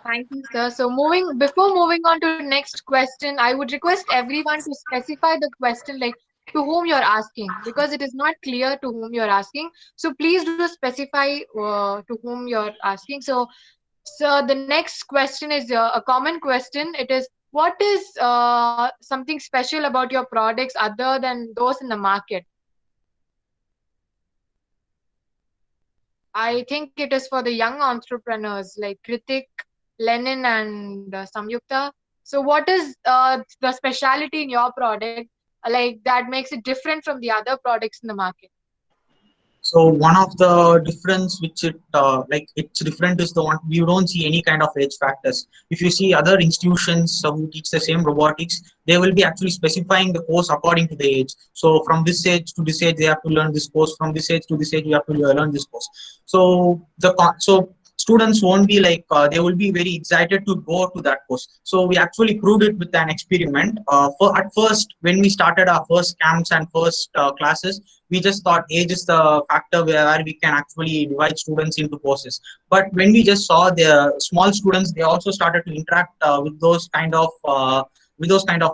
Thank you, sir. So before moving on to the next question, I would request everyone to specify the question, like to whom you're asking, because it is not clear to whom you're asking. So please do specify to whom you're asking. So the next question is a common question. It is, what is something special about your products other than those in the market? I think it is for the young entrepreneurs like Kritik, Lenin, and Samyukta. So, what is the speciality in your product, like that makes it different from the other products in the market? So one of the difference which it like it's different is the one you don't see any kind of age factors. If you see other institutions who teach the same robotics, they will be actually specifying the course according to the age. So from this age to this age, they have to learn this course. From this age to this age, you have to learn this course. So students won't be like they will be very excited to go to that course. So we actually proved it with an experiment. At first, when we started our first camps and first classes, we just thought age is the factor where we can actually divide students into courses. But when we just saw the small students, they also started to interact with those kind of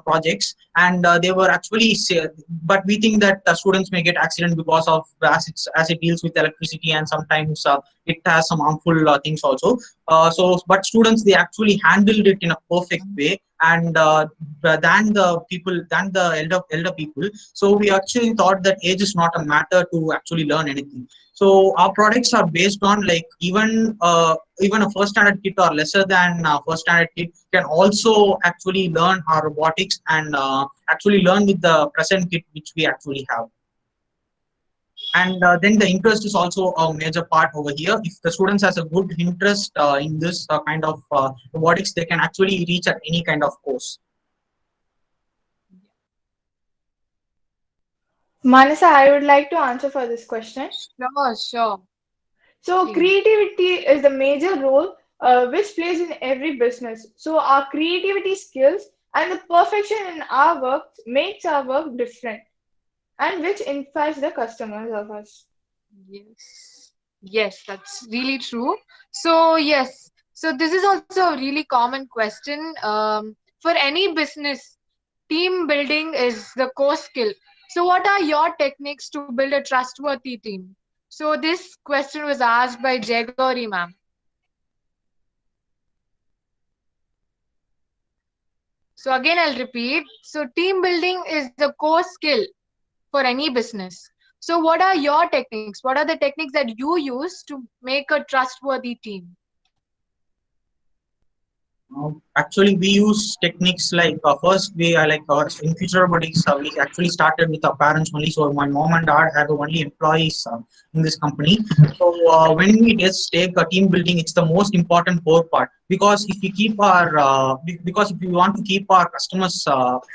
projects, and they were actually but we think that students may get accident because of as it deals with electricity, and sometimes it has some harmful things also. But students, they actually handled it in a perfect way, and than the elder people. So we actually thought that age is not a matter to actually learn anything. So our products are based on like even a first standard kid or lesser than first standard kid can also actually learn our robotics, and actually learn with the present kit which we actually have. And then the interest is also a major part over here. If the students has a good interest in this kind of robotics, they can actually reach at any kind of course. Manasa, I would like to answer for this question. Sure. So Please. creativity is the major role which plays in every business. So our creativity skills and the perfection in our work makes our work different, and which inspires the customers of us. Yes. Yes, that's really true. So, yes. So, this is also a really common question. For any business, team building is the core skill. So, what are your techniques to build a trustworthy team? So, this question was asked by Jegori ma'am. So, again, I'll repeat. So, team building is the core skill for any business. So, what are your techniques? What are the techniques that you use to make a trustworthy team? Actually, we use techniques like first we like in future robotics. We actually started with our parents only. So my mom and dad are the only employees in this company. So when we just take a team building, it's the most important core part, because if we keep our because if we want to keep our customers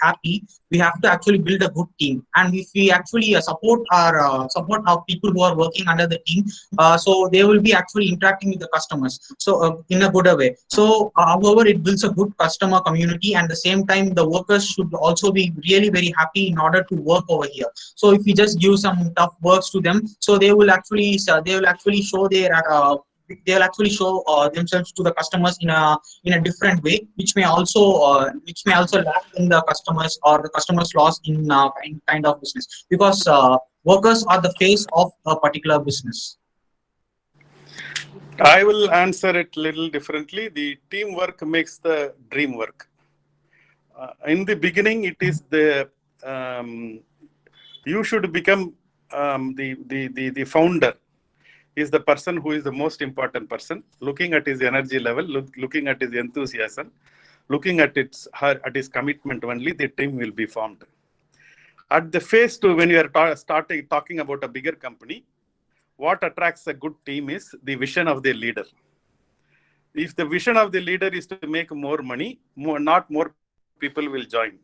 happy, we have to actually build a good team. And if we actually support our people who are working under the team, so they will be actually interacting with the customers, so in a good way. So however, it builds a good customer community, and the same time the workers should also be really very happy in order to work over here. So if we just give some tough works to them, so they will actually show their they'll actually show themselves to the customers in a different way, which may also lack in the customers or the customers loss in kind of business, because workers are the face of a particular business. I will answer it a little differently. The teamwork makes the dream work. In the beginning, it is you should become the founder is the person who is the most important person, looking at his energy level, looking at his enthusiasm, looking at his commitment only, the team will be formed. At the phase 2, when you are starting talking about a bigger company, what attracts a good team is the vision of the leader. If the vision of the leader is to make more money, not more people will join.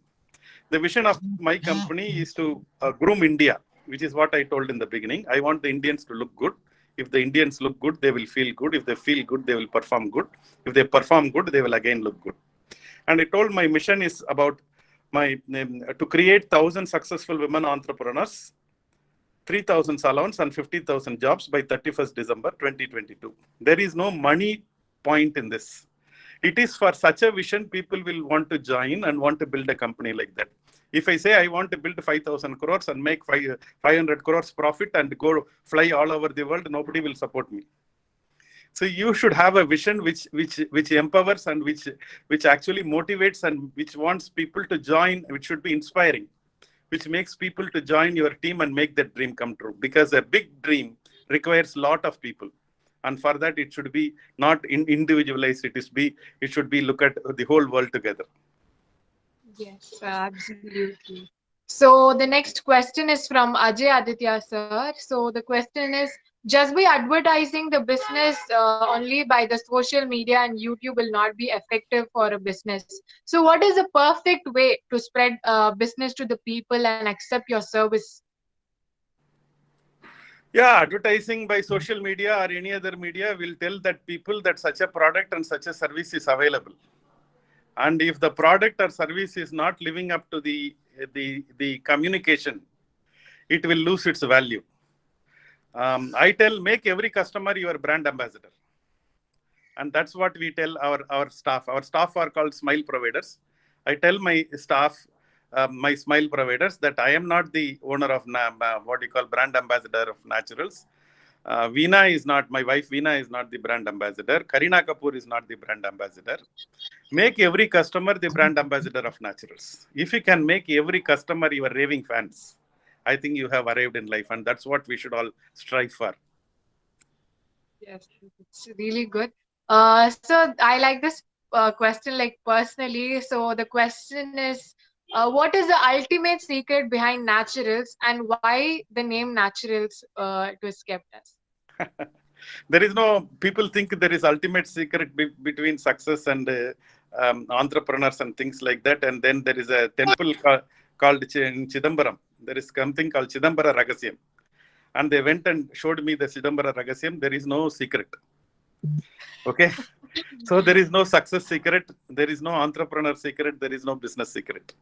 The vision of my company is to groom India, which is what I told in the beginning. I want the Indians to look good. If the Indians look good, they will feel good. If they feel good, they will perform good. If they perform good, they will again look good. And I told my mission is about to create 1,000 successful women entrepreneurs, 3,000 salons and 50,000 jobs by 31st December 2022. There is no money point in this. It is for such a vision, people will want to join and want to build a company like that. If I say I want to build 5,000 crores and make 500 crores profit and go fly all over the world, nobody will support me. So you should have a vision which empowers and which actually motivates and which wants people to join, which should be inspiring, which makes people to join your team and make that dream come true. Because a big dream requires a lot of people. And for that, it should be not individualized. It should be look at the whole world together. Yes, absolutely. So the next question is from Ajay Aditya sir. So the question is, just by advertising the business only by the social media and YouTube will not be effective for a business. So what is the perfect way to spread business to the people and accept your service? Yeah, advertising by social media or any other media will tell that people that such a product and such a service is available. And if the product or service is not living up to the communication, it will lose its value. I tell, make every customer your brand ambassador. And that's what we tell our staff. Our staff are called smile providers. I tell my staff, my smile providers, that I am not the owner of what you call brand ambassador of Naturals. Veena is not, my wife Veena is not the brand ambassador. Kareena Kapoor is not the brand ambassador. Make every customer the brand ambassador of Naturals. If you can make every customer your raving fans, I think you have arrived in life, and that's what we should all strive for. Yes, it's really good. So I like this question like personally. So the question is, what is the ultimate secret behind Naturals and why the name Naturals it was kept as? There is no, people think there is ultimate secret between success and entrepreneurs and things like that. And then there is a temple called in Chidambaram. There is something called Chidambara Ragasyam. And they went and showed me the Chidambara Ragasyam. There is no secret. Okay. So there is no success secret. There is no entrepreneur secret. There is no business secret.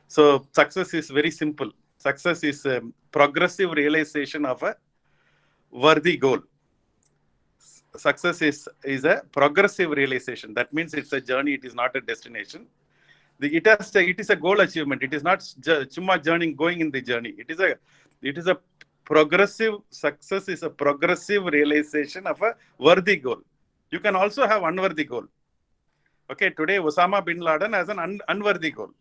So success is very simple. Success is a progressive realization of a worthy goal. Success is a progressive realization. That means it's a journey. It is not a destination. It is a goal achievement. It is not chumma journey, going in the journey. It is a progressive success. Is a progressive realization of a worthy goal. You can also have unworthy goal. Okay, today Osama bin Laden has an unworthy goal.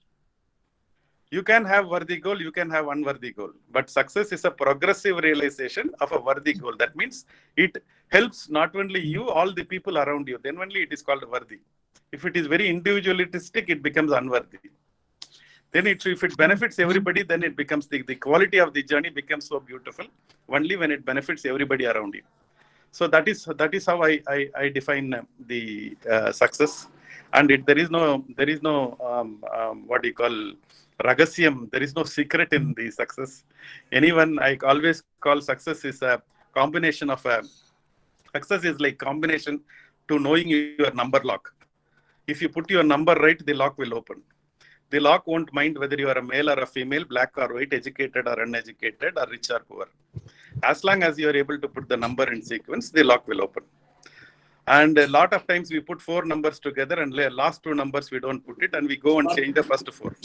You can have worthy goal, you can have unworthy goal. But success is a progressive realization of a worthy goal. That means it helps not only you, all the people around you. Then only it is called worthy. If it is very individualistic, it becomes unworthy. Then if it benefits everybody, then it becomes the quality of the journey becomes so beautiful only when it benefits everybody around you. So that is how I define the success. And there is no what do you call Ragasyam. There is no secret in the success. Anyone, I always call success is a combination of success is like combination to knowing your number lock. If you put your number right, the lock will open. The lock won't mind whether you are a male or a female, black or white, educated or uneducated, or rich or poor. As long as you are able to put the number in sequence, the lock will open. And a lot of times we put 4 numbers together and last 2 numbers we don't put it and we go and change the first 4.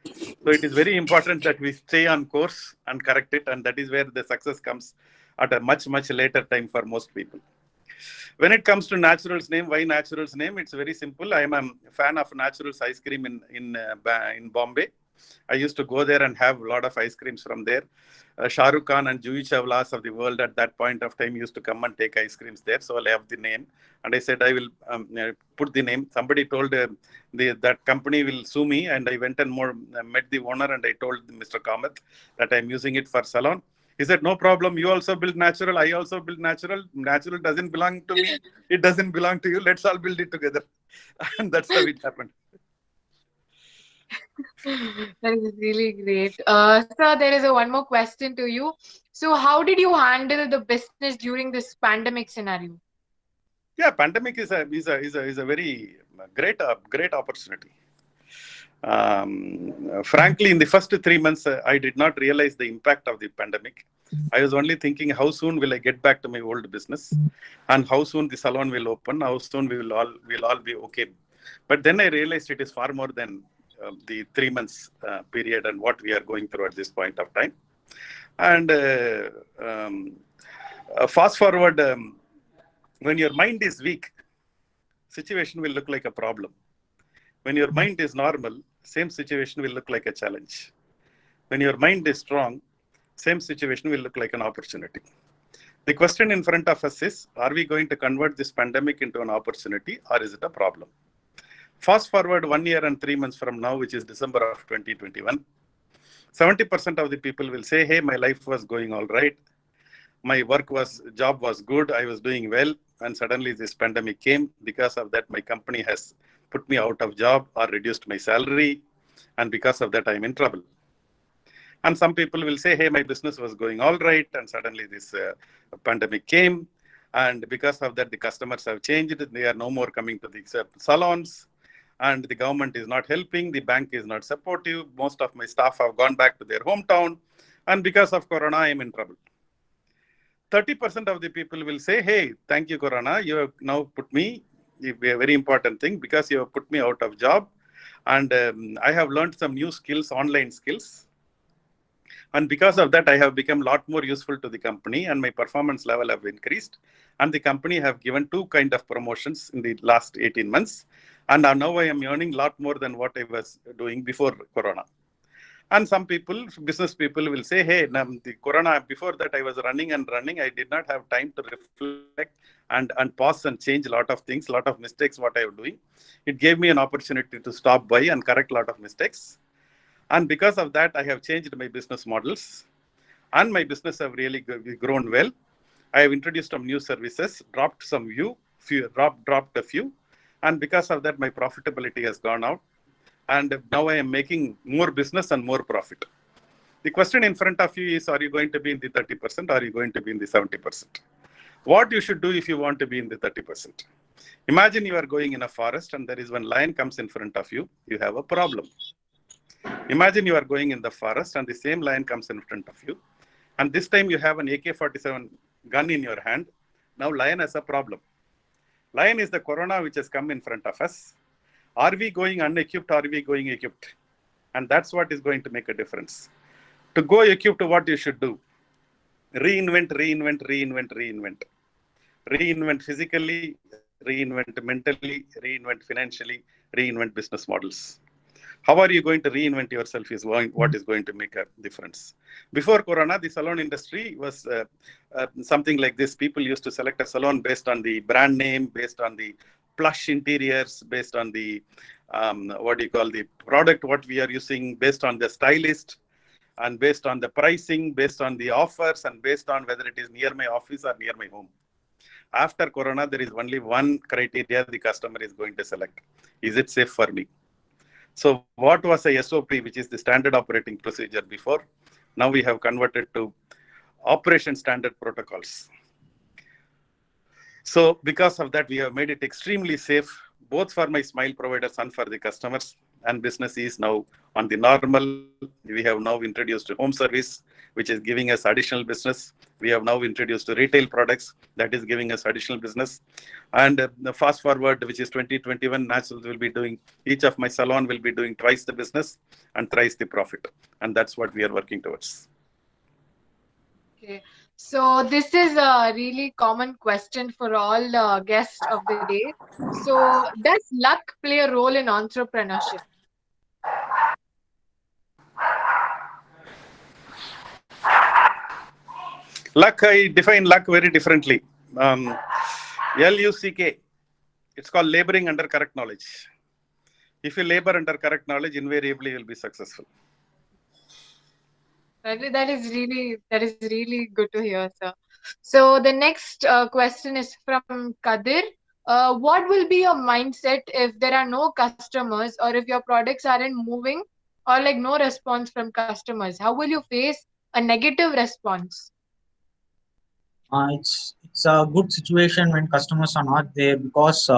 So it is very important that we stay on course and correct it, and that is where the success comes at a much later time for most people. When it comes to Naturals name, why Naturals name? It's very simple. I am a fan of Naturals ice cream in Bombay. I used to go there and have a lot of ice creams from there. Shah Rukh Khan and Juhi Chawlas of the world at that point of time used to come and take ice creams there. So I have the name. And I said, I will put the name. Somebody told that company will sue me. And I went and met the owner and I told Mr. Kamath that I'm using it for salon. He said, no problem. You also build natural. I also build natural. Natural doesn't belong to me. It doesn't belong to you. Let's all build it together. And that's how it happened. That is really great. Sir, there is one more question to you. So how did you handle the business during this pandemic scenario? Yeah, pandemic is a very great opportunity. Frankly, in the first 3 months, I did not realize the impact of the pandemic. I was only thinking, how soon will I get back to my old business, and how soon the salon will open, how soon we'll all be okay. But then I realized it is far more than the 3 months period and what we are going through at this point of time. And fast forward, when your mind is weak, situation will look like a problem. When your mind is normal, same situation will look like a challenge. When your mind is strong, same situation will look like an opportunity. The question in front of us is, are we going to convert this pandemic into an opportunity, or is it a problem? Fast forward 1 year and 3 months from now, which is December of 2021, 70% of the people will say, hey, my life was going all right. My job was good. I was doing well. And suddenly this pandemic came. Because of that, my company has put me out of job or reduced my salary. And because of that, I'm in trouble. And some people will say, hey, my business was going all right. And suddenly this pandemic came. And because of that, the customers have changed. They are no more coming to the salons. And the government is not helping. The bank is not supportive. Most of my staff have gone back to their hometown. And because of Corona, I'm in trouble. 30% of the people will say, hey, thank you, Corona. You have now put me, a very important thing, because you have put me out of job. And I have learned some new skills, online skills. And because of that, I have become a lot more useful to the company and my performance level have increased. And the company have given 2 kind of promotions in the last 18 months. And now I am earning a lot more than what I was doing before Corona. And some people, business people will say, hey, the Corona, before that I was running. I did not have time to reflect and pause and change a lot of things, a lot of mistakes, what I was doing. It gave me an opportunity to stop by and correct a lot of mistakes. And because of that, I have changed my business models. And my business have really grown well. I have introduced some new services, dropped a few. And because of that, my profitability has gone out. And now I am making more business and more profit. The question in front of you is, are you going to be in the 30% or are you going to be in the 70%? What you should do if you want to be in the 30%? Imagine you are going in a forest and there is one lion comes in front of you. You have a problem. Imagine you are going in the forest and the same lion comes in front of you. And this time you have an AK-47 gun in your hand. Now lion has a problem. Lion is the Corona which has come in front of us. Are we going unequipped or are we going equipped? And that's what is going to make a difference. To go equipped, what you should do? Reinvent. Reinvent physically, reinvent mentally, reinvent financially, reinvent business models. How are you going to reinvent yourself is what is going to make a difference. Before Corona, the salon industry was something like this. People used to select a salon based on the brand name, based on the plush interiors, based on the, the product, what we are using, based on the stylist, and based on the pricing, based on the offers, and based on whether it is near my office or near my home. After Corona, there is only one criteria the customer is going to select. Is it safe for me? So what was a SOP, which is the standard operating procedure before? Now we have converted to operation standard protocols. So because of that, we have made it extremely safe, both for my smile providers and for the customers. And business is now on the normal. We have now introduced home service, which is giving us additional business. We have now introduced retail products that is giving us additional business. And the fast forward, which is 2021, Naturals will be doing, each of my salon will be doing twice the business and thrice the profit. And that's what we are working towards. Okay. So this is a really common question for all guests of the day. So does luck play a role in entrepreneurship? Luck, I define luck very differently. LUCK, it's called laboring under correct knowledge. If you labor under correct knowledge, invariably you'll be successful. That is really good to hear, sir. So the next question is from Kadir. What will be your mindset if there are no customers or if your products aren't moving or like no response from customers? How will you face a negative response? It's a good situation when customers are not there, because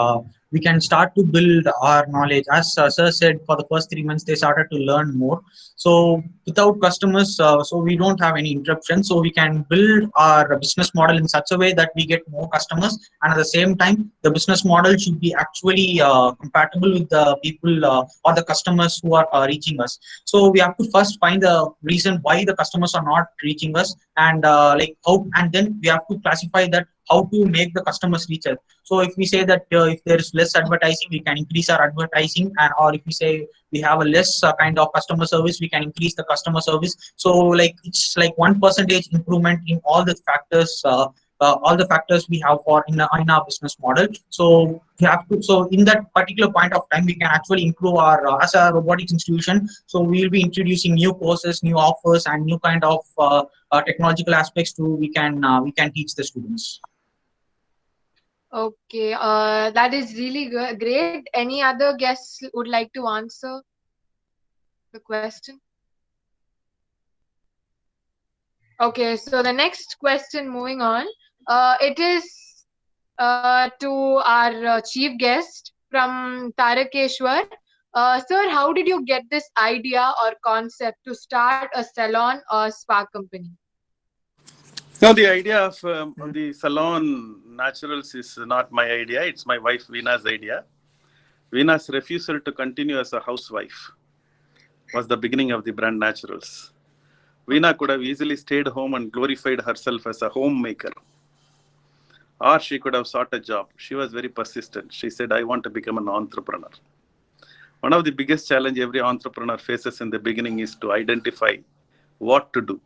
we can start to build our knowledge. As sir said, for the first 3 months they started to learn more. So without customers, so we don't have any interruption. So we can build our business model in such a way that we get more customers, and at the same time, the business model should be actually compatible with the people or the customers who are reaching us. So we have to first find the reason why the customers are not reaching us, and like how, and then we have to classify that how to make the customers reach us. So if we say that if there is less advertising, we can increase our advertising, and or if we say we have a less kind of customer service, we can increase the customer service. So like it's like 1% improvement in all the factors we have for in our business model. So we have to, so in that particular point of time we can actually improve our as a robotics institution. So we will be introducing new courses, new offers, and new kind of technological aspects to we can teach the students. Okay, that is really great. Any other guests would like to answer the question? Okay, so the next question, moving on, it is to our chief guest from Tarakeshwar. Sir, how did you get this idea or concept to start a salon or spa company? No, the idea of the salon naturals is not my idea. It's my wife Veena's idea. Veena's refusal to continue as a housewife was the beginning of the brand Naturals. Veena could have easily stayed home and glorified herself as a homemaker. Or she could have sought a job. She was very persistent. She said, I want to become an entrepreneur. One of the biggest challenges every entrepreneur faces in the beginning is to identify what to do.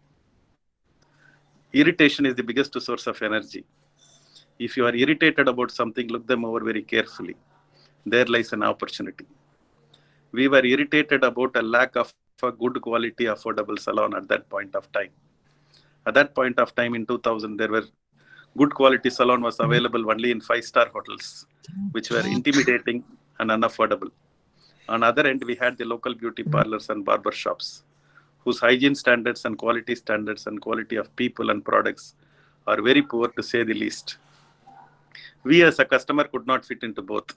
Irritation is the biggest source of energy. If you are irritated about something, look them over very carefully. There lies an opportunity. We were irritated about a lack of a good quality affordable salon at that point of time. At that point of time in 2000, there were good quality salon was available only in 5-star hotels, which were intimidating and unaffordable. On the other end, we had the local beauty parlors and barber shops, whose hygiene standards and quality of people and products are very poor, to say the least. We as a customer could not fit into both.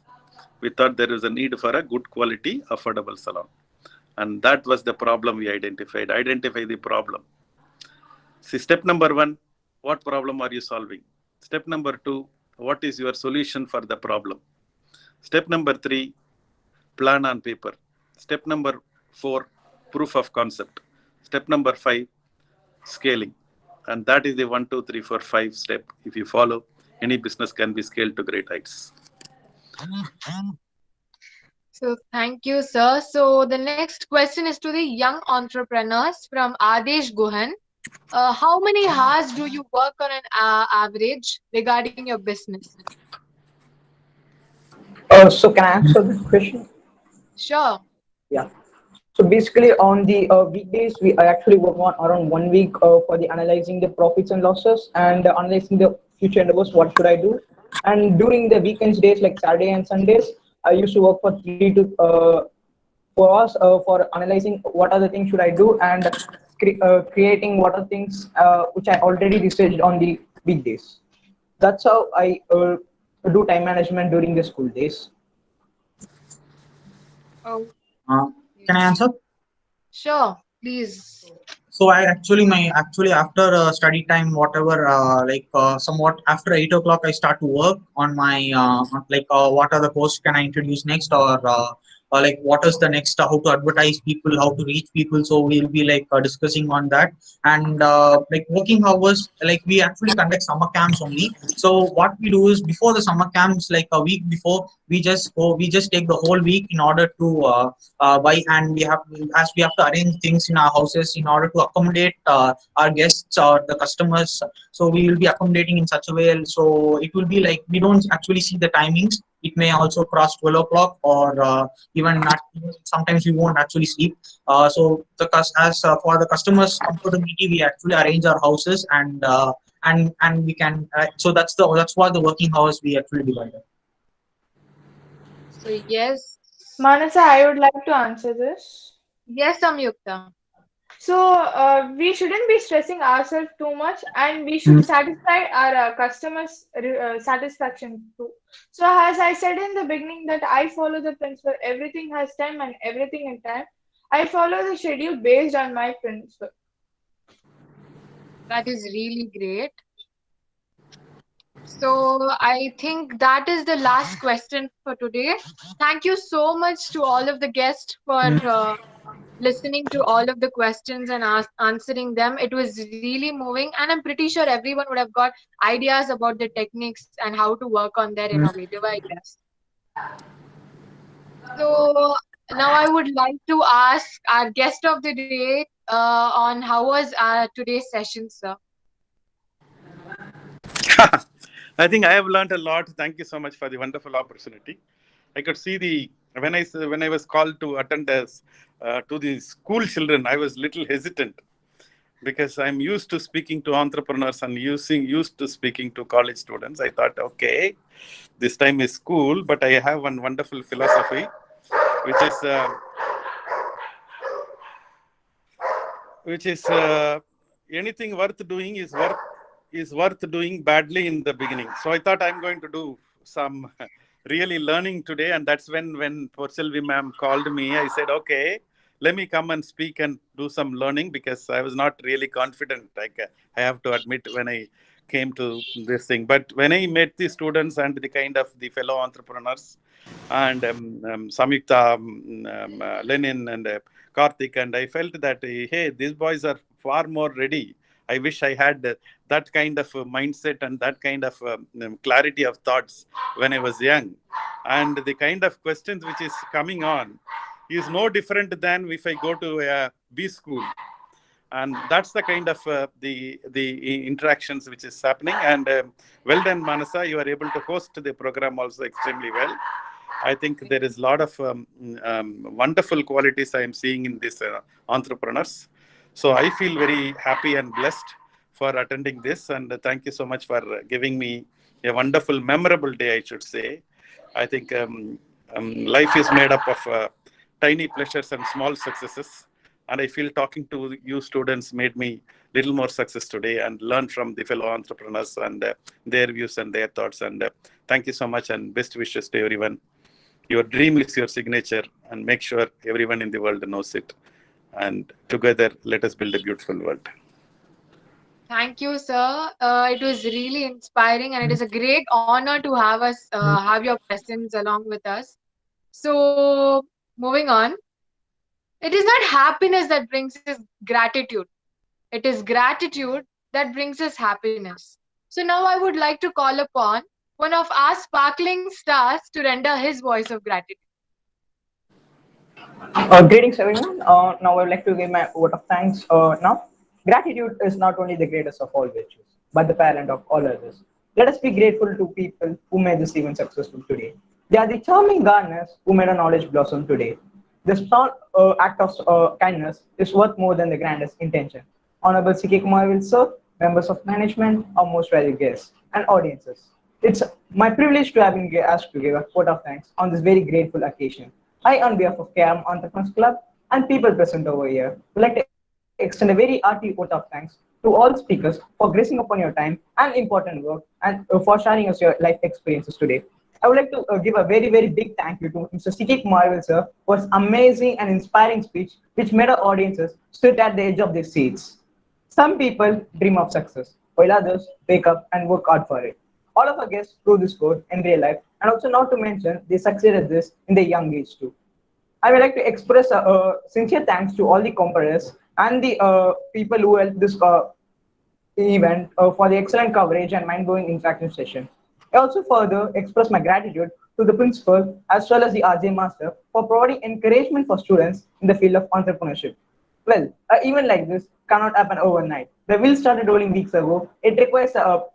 We thought there was a need for a good quality, affordable salon. And that was the problem we identified. Identify the problem. See, step number 1, what problem are you solving? Step number 2, what is your solution for the problem? Step number 3, plan on paper. Step number 4, proof of concept. Step number 5, scaling. And that is the 1, 2, 3, 4, 5 step. If you follow, any business can be scaled to great heights. So thank you, sir. So the next question is to the young entrepreneurs from Adesh Guhan. How many hours do you work on an average regarding your business? So can I answer this question? Sure. Yeah. So basically on the weekdays, I actually work on around 1 week for the analyzing the profits and losses and analyzing the future endeavors, what should I do. And during the weekends days like Saturday and Sundays, I used to work for 3 to 4 hours for analyzing what are the things should I do and creating what are things which I already researched on the weekdays. That's how I do time management during the school days. Oh, Can I answer? sure, please. So I actually after study time, whatever somewhat after 8 o'clock I start to work on my what are the posts can I introduce next, or like what is the next, how to advertise people, how to reach people. So we'll be discussing on that. And like working hours, like we actually conduct summer camps only. So what we do is before the summer camps, like a week before, we just take the whole week in order to buy, and we have to arrange things in our houses in order to accommodate our guests or the customers. So we will be accommodating in such a way, so it will be like we don't actually see the timings. It may also cross 12 o'clock, or even not. Sometimes we won't actually sleep. So for the customers' comfortability, we actually arrange our houses, and we can. So that's what the working hours we actually divided. So yes. Manasa, I would like to answer this. Yes, Samyukta. So we shouldn't be stressing ourselves too much, and we should satisfy our customers' satisfaction too. So as I said in the beginning that I follow the principle, everything has time and everything in time. I follow the schedule based on my principle. That is really great. So I think that is the last question for today. Thank you so much to all of the guests for listening to all of the questions and answering them. It was really moving, and I'm pretty sure everyone would have got ideas about the techniques and how to work on their innovative ideas. So now I would like to ask our guest of the day on how was today's session, sir? I think I have learned a lot. Thank you so much for the wonderful opportunity. I could see the when I was called to attend as to the school children, I was little hesitant because I'm used to speaking to entrepreneurs and used to speaking to college students. I thought, okay, this time is school, but I have one wonderful philosophy, which is anything worth doing is worth doing badly in the beginning. So I thought I'm going to do some really learning today, and that's when Porcelvi ma'am called me. I said, okay, let me come and speak and do some learning because I was not really confident. Like I have to admit when I came to this thing, but when I met the students and the kind of the fellow entrepreneurs and Samyukta, Lenin, and Karthik, and I felt that hey, these boys are far more ready. I wish I had that kind of mindset and that kind of clarity of thoughts when I was young. And the kind of questions which is coming on is no different than if I go to a B school. And that's the kind of the interactions which is happening. And well done, Manasa, you are able to host the program also extremely well. I think there is a lot of wonderful qualities I am seeing in these entrepreneurs. So I feel very happy and blessed for attending this. And thank you so much for giving me a wonderful, memorable day, I should say. I think life is made up of tiny pleasures and small successes. And I feel talking to you students made me little more success today and learn from the fellow entrepreneurs and their views and their thoughts. And thank you so much and best wishes to everyone. Your dream is your signature, and make sure everyone in the world knows it. And together, let us build a beautiful world. Thank you, sir. It was really inspiring, and it is a great honor to have us have your presence along with us. So, moving on, it is not happiness that brings us gratitude. It is gratitude that brings us happiness. So now I would like to call upon one of our sparkling stars to render his voice of gratitude. Greetings, everyone. Now I would like to give my vote of thanks. Now, gratitude is not only the greatest of all virtues, but the parent of all others. Let us be grateful to people who made this event successful today. They are the charming gardeners who made our knowledge blossom today. The small act of kindness is worth more than the grandest intention. Honorable C.K. Kumar will serve, members of management, our most valued guests, and audiences. It's my privilege to have been asked to give a vote of thanks on this very grateful occasion. I, on behalf of KRM Entrepreneurs Club and people present over here, would like to extend a very hearty vote of thanks to all speakers for gracing upon your time and important work and for sharing us your life experiences today. I would like to give a very, very big thank you to Mr. C.K. Kumar sir for his amazing and inspiring speech, which made our audiences sit at the edge of their seats. Some people dream of success, while others wake up and work hard for it. All of our guests prove this code in real life, and also not to mention they succeeded at this in their young age too. I would like to express sincere thanks to all the competitors and the people who helped this event for the excellent coverage and mind-blowing interactive session. I also further express my gratitude to the principal as well as the RJ Master for providing encouragement for students in the field of entrepreneurship. Well, an event like this cannot happen overnight. The wheels started rolling weeks ago. It requires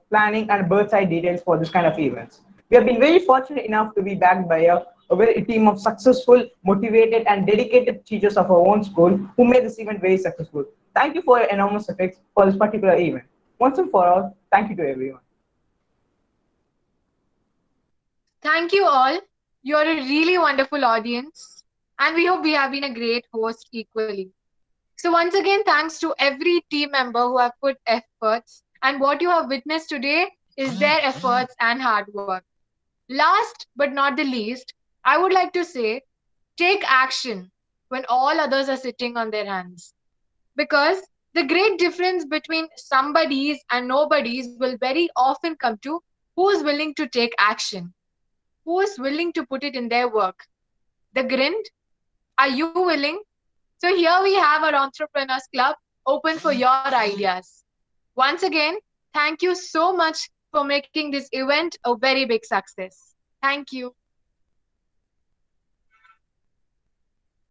planning and bird's eye details for this kind of events. We have been very fortunate enough to be backed by a team of successful, motivated, and dedicated teachers of our own school who made this event very successful. Thank you for your enormous efforts for this particular event. Once and for all, thank you to everyone. Thank you all. You're a really wonderful audience, and we hope we have been a great host equally. So once again, thanks to every team member who have put efforts, and what you have witnessed today is their efforts and hard work. Last but not the least, I would like to say, take action when all others are sitting on their hands. Because the great difference between somebody's and nobody's will very often come to who's willing to take action, who is willing to put it in their work. The grind, are you willing? So here we have our Entrepreneurs Club open for your ideas. Once again, thank you so much for making this event a very big success. Thank you.